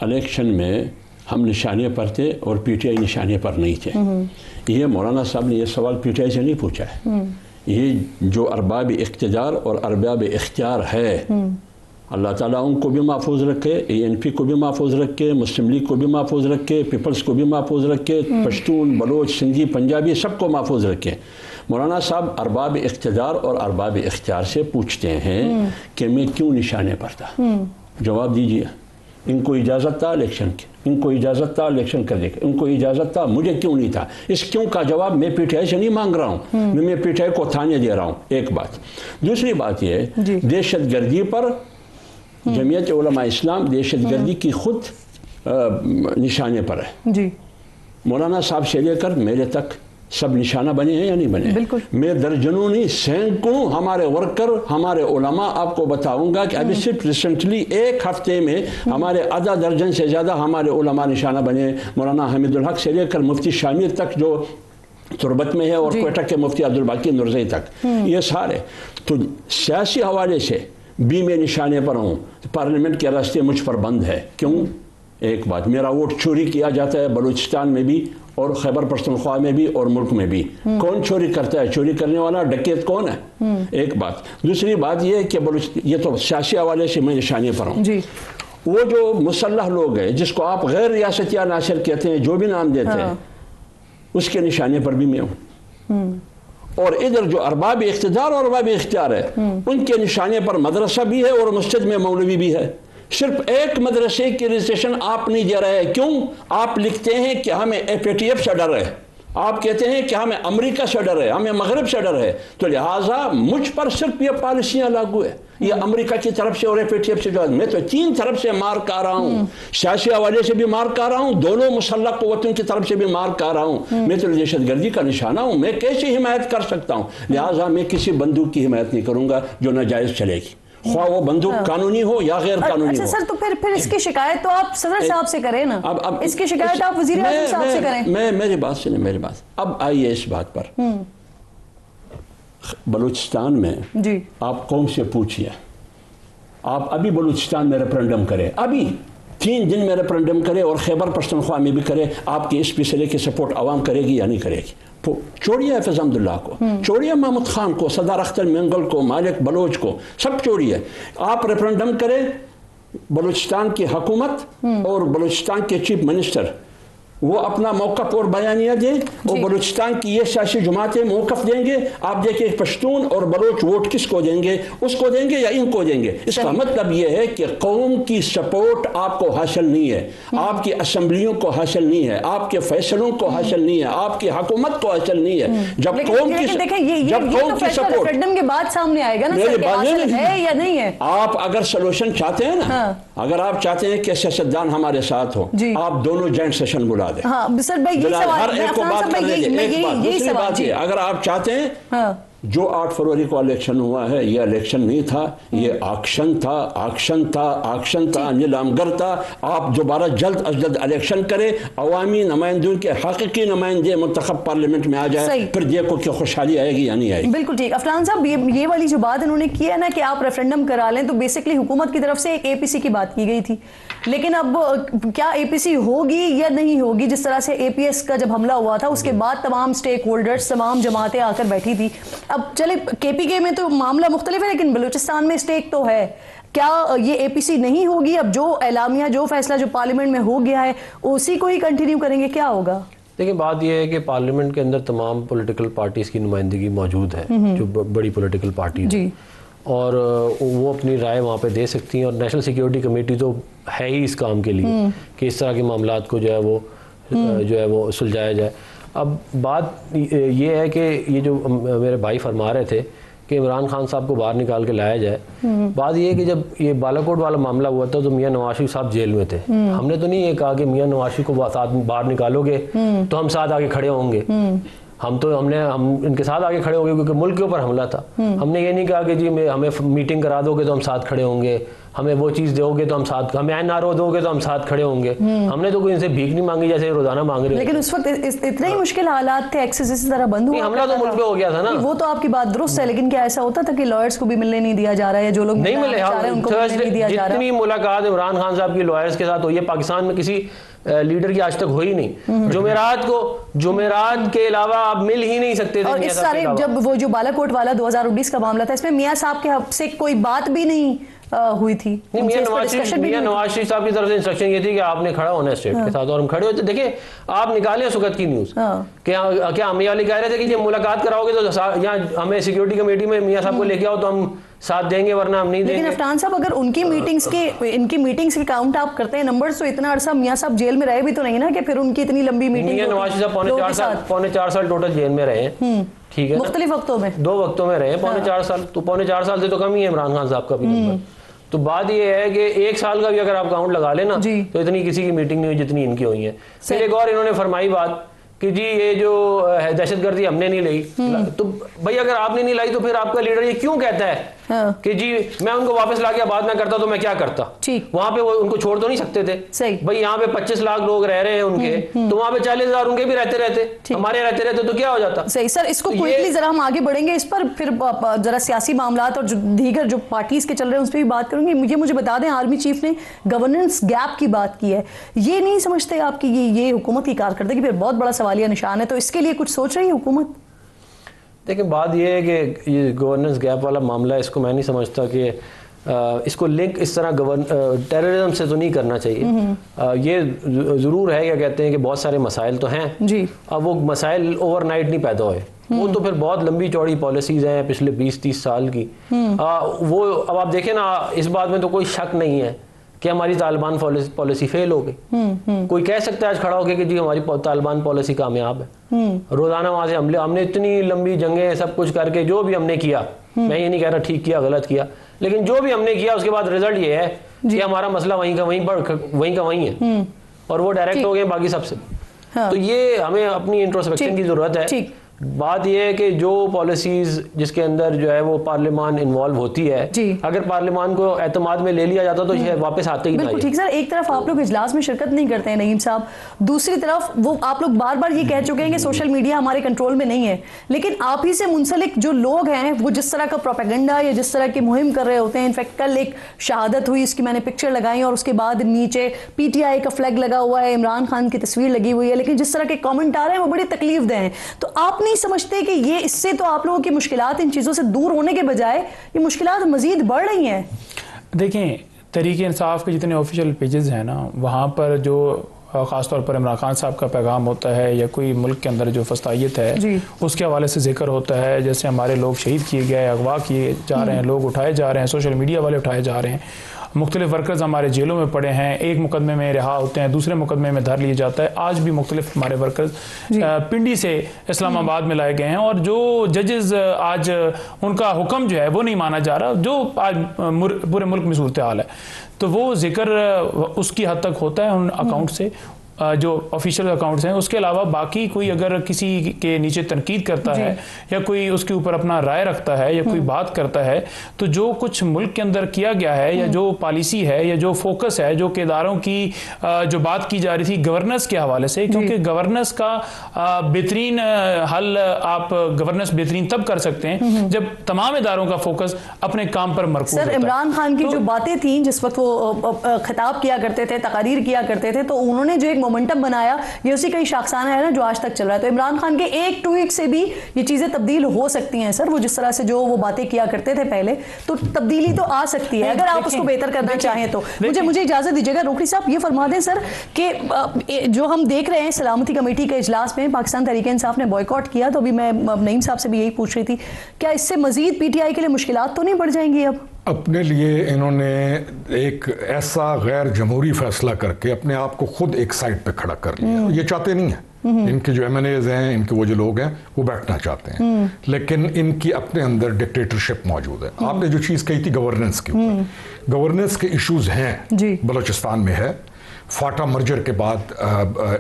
इलेक्शन में हम निशाने पर थे और PTI निशाने पर नहीं थे। ये मौलाना साहब ने ये सवाल PTI से नहीं पूछा है। ये जो अरबाब इख्तियार और अरबाब इख्तियार है, अल्लाह ताला उनको भी महफूज रखे, ANP को भी महफूज रखे, मुस्लिम लीग को भी महफूज रखे, पीपल्स को भी महफूज रखे, पश्तून, बलोच, सिंधी, पंजाबी सबको महफूज रखे। मौलाना साहब अरबाब इख्तियार और अरबाब इख्तियार से पूछते हैं कि मैं क्यों निशाने पर था, जवाब दीजिए। इनको इजाज़त था इलेक्शन की, इनको इजाज़त था इलेक्शन करने की, इनको इजाज़त था, मुझे क्यों नहीं था? इस क्यों का जवाब मैं PTI से नहीं मांग रहा हूँ, मैं PTI को थाने दे रहा हूँ। एक बात। दूसरी बात ये दहशतगर्दी पर जमीयत उलमा इस्लाम दहशतगर्दी की खुद निशाने पर है जी। मौलाना साहब से लेकर मेरे तक सब निशाना बने हैं या नहीं बने? बिल्कुल। मैं दर्जनों नहीं सैकड़ों हमारे वर्कर, हमारे उलमा, आपको बताऊंगा कि अभी सिर्फ रिसेंटली एक हफ्ते में हमारे आधा दर्जन से ज़्यादा हमारे उलमा निशाना बने। मौलाना हमीदुल हक से लेकर मुफ्ती शामिर तक जो तुरबत में है, और कोयटा के मुफ्ती अब्दुल बाकी नुरज़ई तक, ये सारे। तो सियासी हवाले से भी मैं निशाने पर हूँ। पार्लियामेंट के रास्ते मुझ पर बंद है। क्यों? एक बात, मेरा वोट चोरी किया जाता है बलूचिस्तान में भी और खैबर पख्तूनख्वा में भी और मुल्क में भी। कौन चोरी करता है? चोरी करने वाला डकैत कौन है? एक बात। दूसरी बात यह कि ये तो सियासी हवाले से मैं निशाने पर हूँ। वो जो मुसल्लह लोग हैं जिसको आप गैर रियासती नासिर कहते हैं, जो भी नाम देते हैं, उसके निशाने पर भी मैं हूँ। और इधर जो अरबाब इख्तियार और अरबाब इख्तियार है, उनके निशाने पर मदरसा भी है और मस्जिद में मौलवी भी है। सिर्फ एक मदरसे की रजिस्ट्रेशन आप नहीं दे रहे हैं। क्यों? आप लिखते हैं कि हमें FATF से डर है, आप कहते हैं कि हमें अमेरिका से डर है, हमें मगरब से डर है, तो लिहाजा मुझ पर सिर्फ ये पॉलिसियाँ लागू है। ये अमेरिका की तरफ से और FATF से जो, मैं तो 3 तरफ से मार खा रहा हूँ। सियासी हवाले से भी मार खा रहा हूँ, दोनों मुसल्लह क़ुव्वतों की तरफ से भी मार खा रहा हूँ। मैं तो दहशतगर्दी का निशाना हूँ। मैं कैसे हिमायत कर सकता हूँ? लिहाजा मैं किसी बंदूक की हिमायत नहीं करूँगा जो नाजायज़ चलेगी, ख्वा वो बंदूक कानूनी हो या गैर कानूनी हो। सर, तो फिर इसकी शिकायत तो आप सदर साहब से करें ना। अब इसकी शिकायत आप वज़ीर आज़म साहब से करें। मेरी बात सुनिए, मेरी बात। अब आइए इस बात पर। बलूचिस्तान में जी आप कौम से पूछिए, आप अभी बलूचिस्तान में रेफरेंडम करें, अभी 3 दिन में रेफरेंडम करे और खैबर पख्तूनख्वा में भी करे, आपकी इस फैसले की सपोर्ट आवाम करेगी या नहीं करेगी? छोड़िए हफीज़ अब्दुल्ला को, छोड़िए महमूद खान को, सदार अख्तर मंगल को, मालिक बलोच को, सब छोड़िए। आप रेफरेंडम करें, बलूचिस्तान की हुकूमत और बलूचिस्तान के चीफ मिनिस्टर वो अपना मौक़िफ़ और बयानिया दें, और बलूचिस्तान की ये सियासी जमातें मौक़िफ़ देंगे। आप देखिए पश्तून और बलोच वोट किसको देंगे, उसको देंगे या इनको देंगे? इसका मतलब ये है कि कौम की सपोर्ट आपको हासिल नहीं है, आपकी असम्बलियों को हासिल नहीं है, आपके फैसलों को हासिल नहीं है, आपकी हुकूमत को हासिल नहीं है। जब कौम की सपोर्ट के बाद सामने आएगा ना है या नहीं है। आप अगर सोल्यूशन चाहते हैं ना, अगर आप चाहते हैं कि सियासतदान हमारे साथ हो, आप दोनों जॉइंट सेशन बुला दें। हाँ सर भाई, ये सवाल हर एक को बात कर लेंगे। दूसरी बात है, अगर आप चाहते हैं जो 8 फरवरी को इलेक्शन हुआ है, ये इलेक्शन नहीं था, ये ऑक्शन था, ऑक्शन था, ऑक्शन था, नीलामगर था। आप दोबारा जल्द अज जल्द इलेक्शन करें, अवामी नुमाइंदों के हकीकी नुमाइंदे मुंतखब पार्लियामेंट में आ जाए, फिर देखो कि खुशहाली आएगी या नहीं आएगी। बिल्कुल ठीक। अफलान साहब, ये वाली जो बात इन्होंने की है ना कि आप रेफरेंडम करा लें, तो बेसिकली हुकूमत की तरफ से एक APC की बात की गई थी, लेकिन अब क्या APC होगी या नहीं होगी? जिस तरह से APS का जब हमला हुआ था उसके बाद तमाम स्टेक होल्डर्स, तमाम जमातें आकर बैठी थी। अब चले KPK में तो मामला मुख्तलिफ है, लेकिन बलूचिस्तान में स्टेक तो है। क्या ये APC नहीं होगी? अब जो एलामिया, जो फैसला जो पार्लियामेंट में हो गया है, उसी को ही कंटिन्यू करेंगे? क्या होगा? देखिए, बात यह है कि पार्लियामेंट के अंदर तमाम पॉलिटिकल पार्टीज़ की नुमाइंदगी मौजूद है, जो बड़ी पॉलिटिकल पार्टीज हैं, और वो अपनी राय वहाँ पे दे सकती हैं। और नेशनल सिक्योरिटी कमेटी तो है ही इस काम के लिए कि इस तरह के मामलात को जो है वो सुलझाया जाए। अब बात ये है कि ये जो मेरे भाई फरमा रहे थे कि इमरान खान साहब को बाहर निकाल के लाया जाए। बात ये है कि जब ये बालाकोट वाला मामला हुआ था तो मियां नवाज शरीफ साहब जेल में थे। हमने तो नहीं ये कहा कि मियां नवाज शरीफ को साथ बाहर निकालोगे तो हम साथ आगे खड़े होंगे। हम इनके साथ आगे खड़े होंगे क्योंकि मुल्क के ऊपर हमला था। हमने ये नहीं कहा कि जी हमें मीटिंग करा दोगे तो हम साथ खड़े होंगे, हमें वो चीज़ दोगे तो हम साथ, हमें NRO दोगे तो हम साथ खड़े होंगे। हमने तो कोई इनसे भीख नहीं मांगी जैसे रोजाना मांग रहे हो। लेकिन उस वक्त इतने ही मुश्किल हालात थे, एक्सेस इस तरह बंद हुआ, हमला तो मुल्क पे हो गया था ना। वो तो आपकी बात दुरुस्त है, लेकिन क्या ऐसा होता था कि लॉयर्स को भी मिलने नहीं दिया जा रहा है, जो लोग नहीं मिले जितनी मुलाकात इमरान खान साहब की लॉयर्स के साथ हुई है पाकिस्तान में किसी लीडर की आज तक हुई नहीं। जुमेरात के अलावा आप मिल ही नहीं सकते थे। और इस सारे जब वो जो बालाकोट वाला 2019 का मामला था, इसमें मियां साहब के हक से कोई बात भी नहीं हुई थी। मियां नवाज शरीफ साहब की तरफ से इंस्ट्रक्शन ये थी कि आपने खड़ा होना है स्टेट के साथ, और हम खड़े होते। देखिए आप निकालें सुगत की न्यूज, क्या अमिया अली कह रहे थे कि जब मुलाकात कराओगे तो यहाँ हमें सिक्योरिटी कमेटी में मियां साहब को लेके आओ तो हम साथ देंगे, वरना हम नहीं देंगे। लेकिन अफनान साहब, अगर उनकी मीटिंग्स के काउंट आप करते हैं नंबर्स, तो इतना अरसा मियां साहब जेल में रहे भी तो नहीं ना कि फिर उनकी इतनी लंबी मीटिंग। मियां नवाज शरीफ साहब पौने 4 साल टोटल जेल में रहे हैं, ठीक है, मुख्तलिफ वक्तों में 2 वक्तों में रहे पौने 4 साल। तो पौने 4 साल से तो कम ही है इमरान खान साहब का भी नंबर। तो बात ये है कि 1 साल का भी अगर आप काउंट लगा लेना तो इतनी किसी की मीटिंग नहीं हुई जितनी इनकी हुई है। फिर एक और इन्होंने फरमाई बात कि जी ये जो दहशतगर्दी हमने नहीं लाई। तो भाई अगर आपने नहीं लाई तो फिर आपका लीडर ये क्यों कहता है कि जी मैं उनको वापस ला के बात ना करता तो मैं क्या करता? वहां पे वो उनको छोड़ तो नहीं सकते थे। भाई यहाँ पे 25 लाख लोग रह रहे हैं उनके, तो वहां पे 40,000 उनके भी रहते, हमारे रहते तो क्या हो जाता? सही सर, इसको क्विकली जरा हम आगे बढ़ेंगे इस पर, फिर जरा सियासी मामलात और जो दीगर जो पार्टीज के चल रहे हैं उस पर भी बात करूंगी। मुझे बता दें, आर्मी चीफ ने गवर्नेंस गैप की बात की है। ये नहीं समझते आप कि ये हुकूमत की कारकर्दगी पर बहुत बड़ा सवालिया निशान है, तो इसके लिए कुछ सोच रही है हुकूमत? देखिए बात यह है कि ये गवर्नेंस गैप वाला मामला, इसको मैं नहीं समझता कि इसको लिंक इस तरह टेररिज्म से तो नहीं करना चाहिए। ये ज़रूर है, क्या कहते हैं कि बहुत सारे मसाइल तो हैं जी। अब वो मसाइल ओवरनाइट नहीं पैदा हुए, वो तो फिर बहुत लंबी चौड़ी पॉलिसीज हैं पिछले 20-30 साल की। वो अब आप देखें ना, इस बात में तो कोई शक नहीं है कि हमारी तालिबान पॉलिसी फेल हो गई। कोई कह सकता है आज खड़ा होकर कि जी हमारी तालिबान पॉलिसी कामयाब है। रोजाना वहां से हमने इतनी लंबी जंगें सब कुछ करके जो भी हमने किया, मैं ये नहीं कह रहा ठीक किया गलत किया, लेकिन जो भी हमने किया उसके बाद रिजल्ट ये है कि हमारा मसला वहीं का वहीं है, और वो डायरेक्ट हो गए बाकी सबसे। तो ये हमें अपनी इंट्रोस्पेक्शन की जरूरत है। बात यह है कि जो पॉलिसीज जिसके अंदर जो है वो पार्लियामान इन्वॉल्व होती है, अगर पार्लियामान को एतमाद में ले लिया जाता तो ये वापस आते ही नहीं। ठीक सर, एक तरफ आप लोग इजलास में शिरकत नहीं करते हैं नईम साहब, दूसरी तरफ वो आप लोग बार बार ये कह चुके हैं कि सोशल मीडिया हमारे कंट्रोल में नहीं है, लेकिन आप ही से मुंसलिक जो लोग हैं वो जिस तरह का प्रोपेगेंडा या जिस तरह की मुहिम कर रहे होते हैं। इनफैक्ट कल एक शहादत हुई, इसकी मैंने पिक्चर लगाई और उसके बाद नीचे PTI का फ्लैग लगा हुआ है, इमरान खान की तस्वीर लगी हुई है, लेकिन जिस तरह के कॉमेंट आ रहे हैं वो बड़ी तकलीफ देह हैं। तो आप नहीं समझते कि ये इससे तो आप लोगों की मुश्किलात इन चीज़ों से दूर होने के बजाय ये मुश्किलात मजीद बढ़ रही हैं? देखें, तहरीक इंसाफ के जितने ऑफिशियल पेजेस हैं ना, वहाँ पर जो ख़ासतौर पर इमरान खान साहब का पैगाम होता है या कोई मुल्क के अंदर जो फस्तायत है उसके हवाले से जिक्र होता है, जैसे हमारे लोग शहीद किए गए, अगवा किए जा रहे हैं, लोग उठाए जा रहे हैं, सोशल मीडिया वाले उठाए जा रहे हैं, मुख्तलिफ वर्कर्स हमारे जेलों में पड़े हैं, एक मुकदमे में रिहा होते हैं, दूसरे मुकदमे में धर लिया जाता है। आज भी मुख्तलिफ हमारे वर्कर्स पिंडी से इस्लामाबाद में लाए गए हैं, और जो जजेस आज उनका हुक्म जो है वो नहीं माना जा रहा, जो आज पूरे मुल्क में सूरत हाल है, तो वो जिक्र उसकी हद तक होता है उन अकाउंट से जो ऑफिशियल अकाउंट्स हैं। उसके अलावा बाकी कोई अगर किसी के नीचे तनकीद करता है या कोई उसके ऊपर अपना राय रखता है या कोई बात करता है, तो जो कुछ मुल्क के अंदर किया गया है या जो पॉलिसी है या जो फोकस है, जो किरदारों की जो बात की जा रही थी गवर्नेंस के हवाले से, क्योंकि गवर्नेंस का बेहतरीन हल आप गवर्नेंस बेहतरीन तब कर सकते हैं जब तमाम इदारों का फोकस अपने काम पर मरकूज होता है। इमरान खान की जो बातें थी जिस वक्त वो खिताब किया करते थे, तकारीर किया करते थे, तो उन्होंने जो एक मोमेंटम बनाया, ये उसी का ही शाखसाना है ना जो आज तक चल रहा है। तो इमरान खान के एक ट्वीट से भी ये चीजें तब्दील हो सकती हैं सर। वो जिस तरह से जो वो बातें किया करते थे पहले, तो तब्दीली तो आ सकती है अगर आप उसको बेहतर करना चाहें तो। मुझे इजाजत दीजिएगा रोकड़ी साहब, ये फरमा दें सर कि जो हम देख रहे हैं सलामती कमेटी के इजलास में पाकिस्तान तहरीक इंसाफ ने बॉयकॉट किया, तो अभी मैं नईम साहब से भी यही पूछ रही थी, क्या इससे मजीद PTI के लिए मुश्किलात तो नहीं बढ़ जाएंगी? अब अपने लिए इन्होंने एक ऐसा गैर जमहूरी फैसला करके अपने आप को खुद एक साइड पे खड़ा कर लिया। ये चाहते नहीं है इनके जो MNAs हैं, इनके वो जो लोग हैं वो बैठना चाहते हैं, लेकिन इनकी अपने अंदर डिक्टेटरशिप मौजूद है। आपने जो चीज़ कही थी गवर्नेंस के ऊपर, गवर्नेंस के इश्यूज हैं बलूचिस्तान में है, फाटा मर्जर के बाद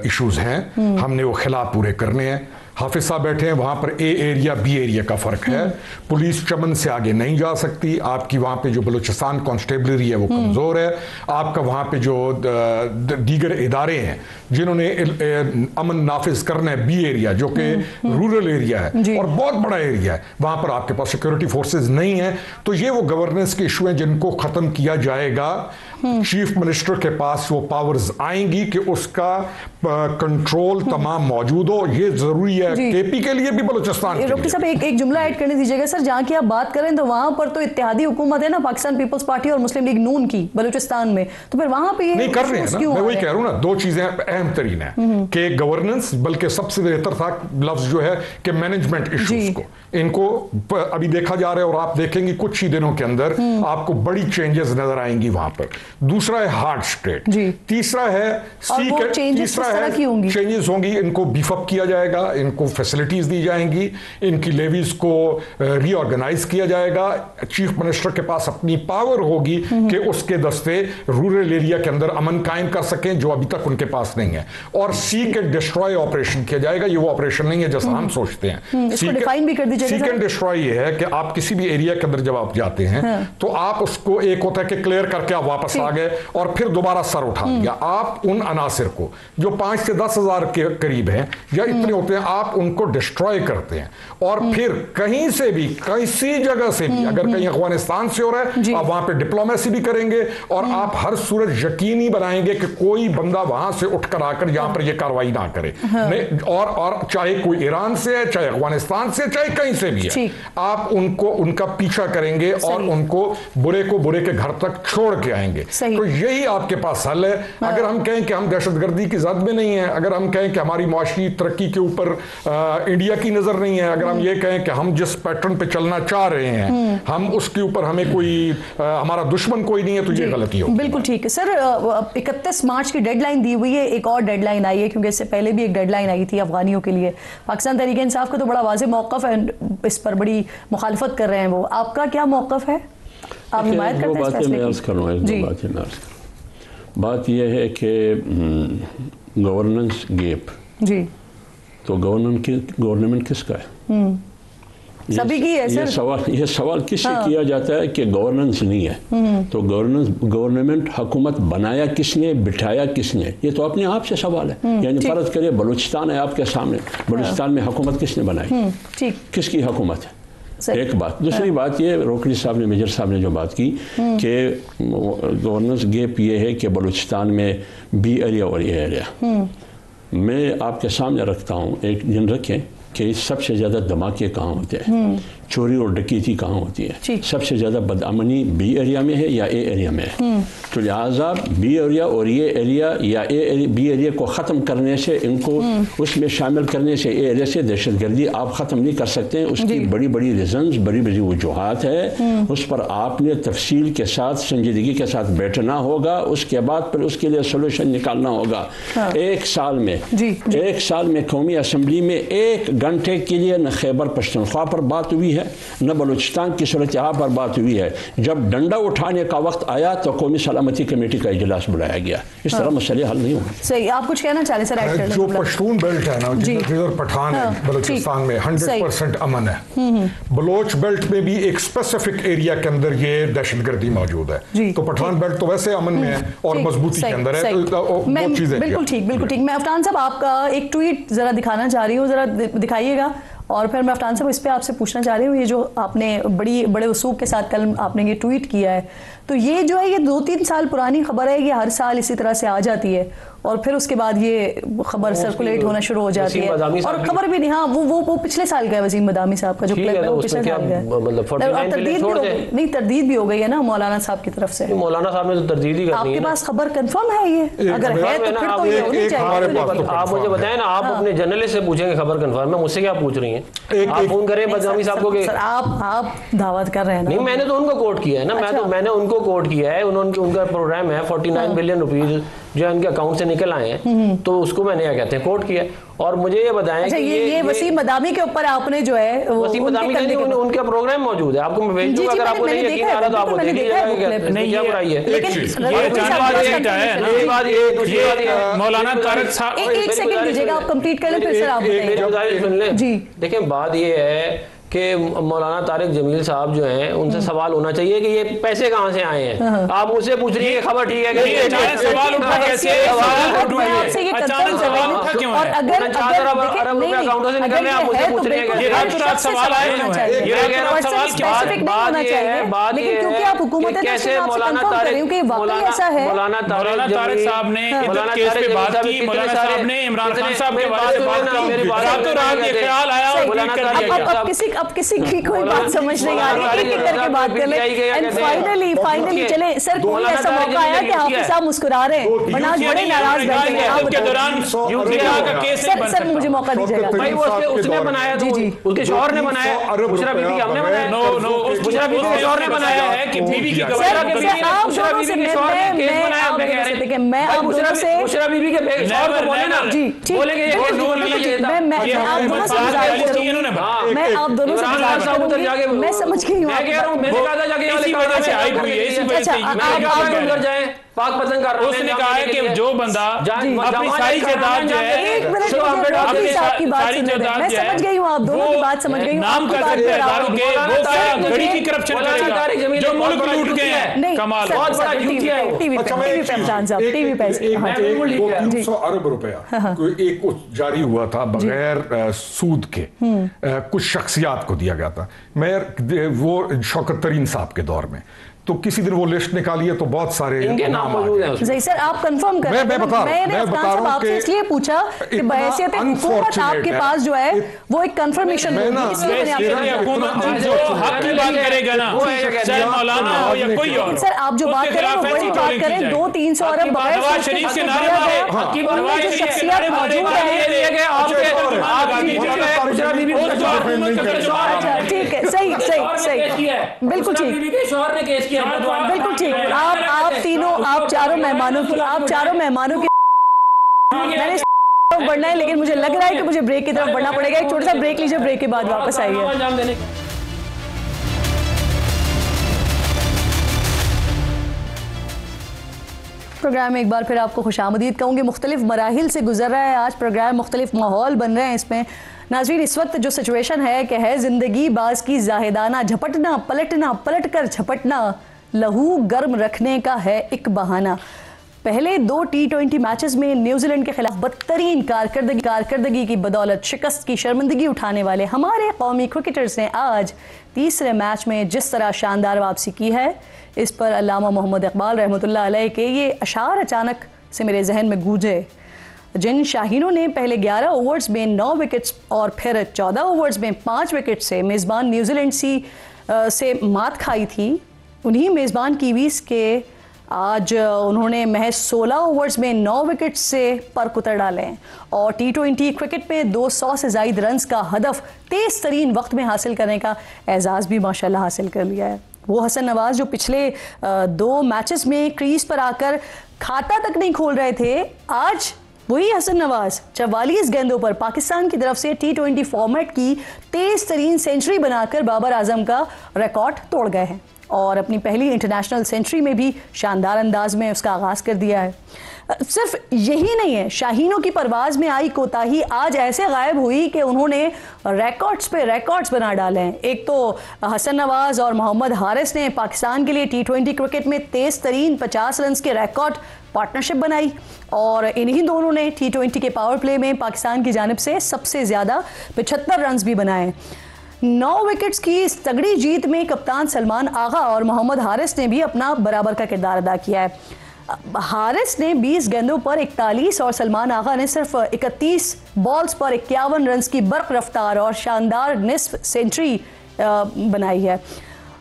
इश्यूज हैं, हमने वो खिला पूरे करने हैं। हाफिज साहब बैठे हैं, वहाँ पर A एरिया B एरिया का फ़र्क है। पुलिस चमन से आगे नहीं जा सकती, आपकी वहाँ पे जो बलूचिस्तान कॉन्स्टेबलरी है वो कमज़ोर है। आपका वहाँ पे जो दीगर इदारे हैं जिन्होंने अमन नाफिज करना है, B एरिया जो कि रूरल एरिया है और बहुत बड़ा एरिया है, वहाँ पर आपके पास सिक्योरिटी फोर्सेज नहीं है। तो ये वो गवर्नेंस के इशू हैं जिनको ख़त्म किया जाएगा। चीफ मिनिस्टर के पास वो पावर्स आएंगी कि उसका कंट्रोल तमाम मौजूद हो। ये जरूरी है KP के लिए भी, बलूचिस्तान के लिए। डॉक्टर साहब एक जुमला ऐड करने दीजिएगा सर, जहाँ की आप बात करें तो वहां पर तो इत्तेहादी हुकूमत है ना, पाकिस्तान पीपल्स पार्टी और मुस्लिम लीग नून की बलूचिस्तान में, तो फिर वहां पे नहीं कर रहे हैं ना। मैं वही कह रहा हूँ ना, दो चीजें अहम तरीन है कि गवर्नेंस, बल्कि सबसे बेहतर था लफ्ज जो है कि मैनेजमेंट इश्यूज को, इनको अभी देखा जा रहा है और आप देखेंगे कुछ ही दिनों के अंदर आपको बड़ी चेंजेस नजर आएंगी वहां पर। दूसरा है हार्ड स्टेट, तीसरा है चेंजेस होंगी, इनको बीफअप किया जाएगा, इनको फैसिलिटीज दी जाएंगी, इनकी लेवीज को रीऑर्गेनाइज किया जाएगा। चीफ मिनिस्टर के पास अपनी पावर होगी कि उसके दस्ते रूरल एरिया के अंदर अमन कायम कर सकें जो अभी तक उनके पास नहीं है, और सीक एंड डिस्ट्रॉय ऑपरेशन किया जाएगा। ये वो ऑपरेशन नहीं है जैसा हम सोचते हैं। सीक एंड डिस्ट्रॉय ये है कि आप किसी भी एरिया के अंदर जब आप जाते हैं तो आप उसको, एक होता है कि क्लियर करके आप वापस आ गए और फिर दोबारा सर उठा दिया। आप उन अनासिर को जो 5 से 10 हजार के करीब हैं या इतने होते हैं, आप उनको डिस्ट्रॉय करते हैं और फिर कहीं से भी, किसी जगह से भी, अगर कहीं अफगानिस्तान से हो रहा है आप वहां पे डिप्लोमेसी भी करेंगे और आप हर सूरत यकीनी बनाएंगे कि कोई बंदा वहां से उठकर आकर यहां पर यह कार्रवाई ना करे। और चाहे कोई ईरान से है, चाहे अफगानिस्तान से, चाहे कहीं से भी है, आप उनको, उनका पीछा करेंगे और उनको बुरे को बुरे के घर तक छोड़ के आएंगे। तो यही आपके पास हल है। अगर हम कहें कि हम दहशतगर्दी की जद में नहीं है, अगर हम कहें कि हमारी मुआशरी तरक्की के ऊपर इंडिया की नजर नहीं है, अगर हम ये कहें कि हम जिस पैटर्न पे चलना चाह रहे हैं हम उसके ऊपर, हमें कोई हमारा दुश्मन कोई नहीं है, तो ये गलती होगी। बिल्कुल ठीक है सर। 31 मार्च की डेडलाइन दी हुई है, एक और डेडलाइन आई है क्योंकि इससे पहले भी एक डेडलाइन आई थी अफगानियों के लिए। पाकिस्तान तहरीक इंसाफ का तो बड़ा वाज़ेह मौक़िफ़ है, इस पर बड़ी मुखालफत कर रहे हैं वो, आपका क्या मौक़िफ़ है? आप हिमायत करते हैं इस फैसले की? बात यह है कि गवर्नेंस गैप, जी, तो गवर्नमेंट किसका है? सभी की है सर। ये सवाल किससे किया जाता है कि गवर्नेंस नहीं है, तो गवर्नमेंट हुकूमत बनाया किसने, बिठाया किसने? ये तो अपने आप से सवाल है। यानी फर्ज करिए बलूचिस्तान है आपके सामने, बलूचिस्तान में हुकूमत किसने बनाई? किसकी हुकूमत है? एक बात। दूसरी बात ये, रोकड़ी साहब ने, मेजर साहब ने जो बात की कि गवर्नेंस गैप ये है कि बलूचिस्तान में B एरिया और A एरिया, मैं आपके सामने रखता हूँ, एक दिन रखें कि सबसे ज़्यादा धमाके कहाँ होते हैं, चोरी और डकैती कहाँ होती है, सबसे ज़्यादा बदअमनी B एरिया में है या A एरिया में है। तो लिहाजा B एरिया और ये एरिया या B एरिया को ख़त्म करने से, इनको उसमें शामिल करने से, A एरिया से दहशतगर्दी आप ख़त्म नहीं कर सकते हैं। उसकी बड़ी बड़ी रीजन्स, बड़ी बड़ी वजूहात है, उस पर आपने तफसील के साथ, संजीदगी के साथ बैठना होगा, उसके बाद फिर उसके लिए सोल्यूशन निकालना होगा। एक साल में कौमी असम्बली में 1 घंटे के लिए न खैबर पख्तूनख्वा पर बात हुई है, न बलूचिस्तान की सूरत हाल पर बात हुई है। जब डंडा उठाने का वक्त आया तो कौमी सलामती कमेटी का इजलास बुलाया गया। इस तरह मसले हल नहीं होंगे। सही, आप कुछ कहना चाह रहे सर? जो पश्तून बेल्ट है ना, जिधर पठान है बलूचिस्तान में 100% अमन है। बलोच बेल्ट में भी एक स्पेसिफिक एरिया के अंदर ये दहशतगर्दी मौजूद है, तो पठान बेल्ट तो वैसे अमन में है और मजबूती के अंदर है। बिल्कुल ठीक, बिल्कुल ठीक। मैं अफगान साहब आपका एक ट्वीट जरा दिखाना चाह रही हूँ, जरा दिखाइएगा, और फिर मैं अफगान साहब इस पे आपसे पूछना चाह रही हूँ, ये जो आपने बड़े उसूब के साथ कल आपने ये ट्वीट किया है, तो ये जो है ये 2-3 साल पुरानी खबर है, ये हर साल इसी तरह से आ जाती है और फिर उसके बाद ये खबर सर्कुलेट होना शुरू हो जाती है। और खबर भी नहीं, हाँ वो पिछले साल का है, वसीम बदामी साहब का जो क्लिप है वो पिछले साल का है। नहीं, तरदीद भी हो गई है ना मौलाना साहब की तरफ से। मौलाना साहब ने तो तरदीद ही करनी है। आपके पास खबर कंफर्म है ये? अगर है तो फिर तो ये होनी चाहिए। आप मुझे बताएं ना, आप अपने जर्नलिस्ट से पूछेंगे खबर कंफर्म है, मुझसे क्या पूछ रही हैं? आप फोन करें बदामी साहब को। आप दावत कर रहे हैं ना? नहीं, मैंने तो उनको कोट किया है ना, मैंने उनको कोट किया है, उनका प्रोग्राम है 49 बिलियन रुपीज जो है उनके अकाउंट से निकल आए हैं, तो उसको मैंने क्या कहते हैं कोट किया। और मुझे ये बताएं अच्छा, कि ये वसीम मदामी के ऊपर आपने जो है वसीम मदामी का उनका प्रोग्राम मौजूद है, आपको मैं भेज दूंगा, अगर आपको नहीं यकीन आ रहा तो आप वो देख लीजिएगा। नहीं क्या बुराई है, मौलाना तारिक साहब एक सेकंड दीजिएगा, आप कंप्लीट कर लें फिर सर आप बताइए। सुन लें जी देखिए, बात ये है कि मौलाना तारिक जमील साहब जो हैं उनसे सवाल होना चाहिए कि ये पैसे कहाँ से आए हैं। आप मुझसे पूछ रही है खबर ठीक है कि सवाल उठा कैसे, अचानक सवाल उठा क्यों है, 4 अरब रुपए अकाउंटों से निकल रहे हैं, आप मुझसे पूछ रही है ये रात रात सवाल आए हैं, सवाल क्योंकि आप हुकूमत कैसे मौलाना तारिक साहब ने केस पे बात की, मौलाना साहब ने इमरान खान साहब के बारे में बात की, रातों रात ये ख्याल आया और ट्वीट कर दिया गया। अब किसी की कोई बात समझ नहीं आ रही, एक एक करके बात कर ले। एंड फाइनली चले सर, कोई ऐसा मौका आया कि हाफिज साहब मुस्कुरा रहे हैं, वरना आज बड़े नाराज बैठे हैं के दौरान का केस सर मुझे मौका दीजिएगा। भाई वो उसने बनाया, जी जी उसके शौहर ने बनाया, बुशरा बीबी की हमने बनाया, नो बुशरा बीबी के शौहर ने बनाया है कि बीबी की गवाही के बीबी आप बुशरा बीबी के शौहर ने केस बनाया, मैं कह रही हूं मैं आप दोनों से बुशरा बीबी के शौहर को बोले ना, जी बोलेंगे ये केस नहीं होना चाहिए था, मैं आप दोनों से मैं समझ गई हूँ, मैं कह रहा हूं मैंने कहा था जाके इसी वजह से आई हुई है, इसी वजह से आप उधर जाएं, पाक पतंग कर रहे हैं। उसने कहा है कि जो बंदा अपनी सारी जायदाद जो है, एक मिनट की बात सुन रहे हैं, मैं समझ गई हूँ, आप दोनों की बात समझ गई हूँ, नाम कर सकते हैं दारों के, वो क्या गड़ी की करप्शन करेगा जो मुल्क लूट गए हैं, कमाल बहुत बड़ा झूठिया है वो। टीवी पे अफजान साहब, टीवी पे 200 अरब रुपया एक जारी हुआ था बगैर सूद के, कुछ शख्सियात को दिया गया था। मैं वो शौकत तरीन साहब के दौर में, तो किसी दिन वो लिस्ट निकाली है तो बहुत सारे इनके नाम मौजूद हैं। सही सर, आप कंफर्म करें। मैं बता रहा हूं आपसे इसलिए पूछा कि बहैसियत हुकूमत आपके पास जो है वो एक कंफर्मेशन जो हक की बात करेगा ना, चाहे मौलाना हो या कोई और, सर आप जो बात करें वो बड़ी बात करें, 200-300 अरब नवाज शरीफ के नारे मारे, नवाज शरीफ के नारे मारे, ठीक है, सही बिल्कुल ठीक, बिल्कुल ठीक। आप तीनों, आप चारों मेहमानों की मैंने बढ़ना है, लेकिन मुझे लग रहा है कि मुझे ब्रेक की तरफ बढ़ना पड़ेगा। एक छोटा सा ब्रेक लीजिए, ब्रेक के बाद वापस आइए। प्रोग्राम में एक बार फिर आपको खुशामदीद कहूँगी। मुख्तलिफ मराहिल से गुजर रहा है आज प्रोग्राम, मुख्तलिफ माहौल बन रहे हैं इसमें। नाज़रीन, इस वक्त जो सिचुएशन है कि है ज़िंदगी बाज की जाहिदाना, झपटना पलटना, पलट कर झपटना, लहू गर्म रखने का है एक बहाना। पहले 2 T20 मैचेस में न्यूजीलैंड के खिलाफ बदतरीन कारकर्दगी की बदौलत शिकस्त की शर्मिंदगी उठाने वाले हमारे कौमी क्रिकेटर्स ने आज तीसरे मैच में जिस तरह शानदार वापसी की है, इस पर अल्लामा मोहम्मद इकबाल रहमतुल्लाह अलैह के ये अशार अचानक से मेरे जहन में गूंजे। जिन शाहीनों ने पहले 11 ओवर्स में 9 विकेट्स और फिर 14 ओवर्स में 5 विकेट से मेज़बान न्यूजीलैंड से मात खाई थी, उन्हीं मेज़बान कीवीज़ के आज उन्होंने महज 16 ओवर्स में 9 विकेट से पर कुतर डाले हैं और T20 क्रिकेट में 200 से ज़ायद रन्स का हदफ तेज़ तरीन वक्त में हासिल करने का एजाज़ भी माशाल्लाह हासिल कर लिया है। वो हसन नवाज जो पिछले 2 मैचेस में क्रीज पर आकर खाता तक नहीं खोल रहे थे, आज वही हसन नवाज 44 गेंदों पर पाकिस्तान की तरफ से T20 फॉर्मेट की तेज़ तरीन सेंचुरी बनाकर बाबर आजम का रिकॉर्ड तोड़ गए हैं और अपनी पहली इंटरनेशनल सेंचुरी में भी शानदार अंदाज में उसका आगाज़ कर दिया है। सिर्फ यही नहीं है, शाहीनों की परवाज़ में आई कोताही आज ऐसे गायब हुई कि उन्होंने रिकॉर्ड्स पे रिकॉर्ड्स बना डाले हैं। एक तो हसन नवाज और मोहम्मद हारिस ने पाकिस्तान के लिए T20 क्रिकेट में तेज़ तरीन 50 रन के रिकॉर्ड पार्टनरशिप बनाई और इन्हीं दोनों ने T20 के पावर प्ले में पाकिस्तान की जानिब से सबसे ज़्यादा 75 रन भी बनाए। 9 विकेट्स की इस तगड़ी जीत में कप्तान सलमान आगा और मोहम्मद हारिस ने भी अपना बराबर का किरदार अदा किया है। हारिस ने 20 गेंदों पर 41 और सलमान आगा ने सिर्फ 31 बॉल्स पर 51 रन की बर्क रफ्तार और शानदार निस्फ सेंचुरी बनाई है।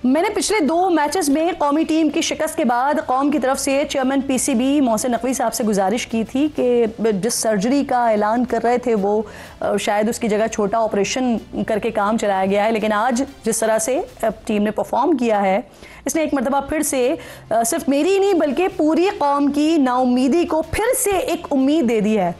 मैंने पिछले 2 मैचेस में कौमी टीम की शिकस्त के बाद कौम की तरफ से चेयरमैन पीसीबी मोहसिन नकवी साहब से गुजारिश की थी कि जिस सर्जरी का ऐलान कर रहे थे वो शायद उसकी जगह छोटा ऑपरेशन करके काम चलाया गया है, लेकिन आज जिस तरह से टीम ने परफॉर्म किया है, इसने एक मरतबा फिर से सिर्फ मेरी ही नहीं बल्कि पूरी कौम की नाउम्मीदी को फिर से एक उम्मीद दे दी है।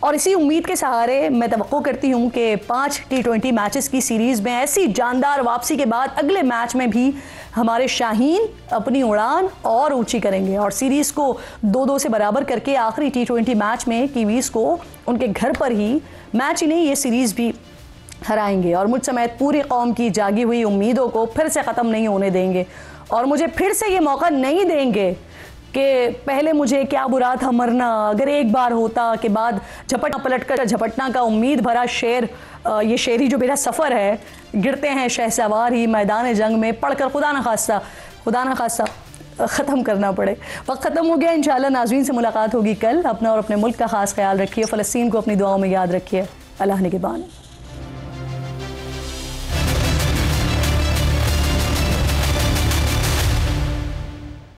और इसी उम्मीद के सहारे मैं तवक्को करती हूँ कि 5 T20 मैचेस की सीरीज़ में ऐसी जानदार वापसी के बाद अगले मैच में भी हमारे शाहीन अपनी उड़ान और ऊंची करेंगे और सीरीज़ को 2-2 से बराबर करके आखिरी T20 मैच में कीवीज़ को उनके घर पर ही मैच ही नहीं ये सीरीज़ भी हराएंगे और मुझ समेत पूरी कौम की जागी हुई उम्मीदों को फिर से ख़त्म नहीं होने देंगे और मुझे फिर से ये मौका नहीं देंगे कि पहले मुझे क्या बुरा था मरना, अगर एक बार होता के बाद झपटना पलटकर झपटना का उम्मीद भरा शेर, ये शेरी जो मेरा सफ़र है, गिरते हैं शहसवार ही मैदान जंग में पढ़कर खुदा न खास्ता ख़त्म करना पड़े। वक्त ख़त्म हो गया। इंशाअल्लाह नाज़रीन से मुलाकात होगी कल। अपना और अपने मुल्क का ख़ास ख्याल रखिए। फ़लस्तीन को अपनी दुआओं में याद रखिए। अल्लाह निगहबान।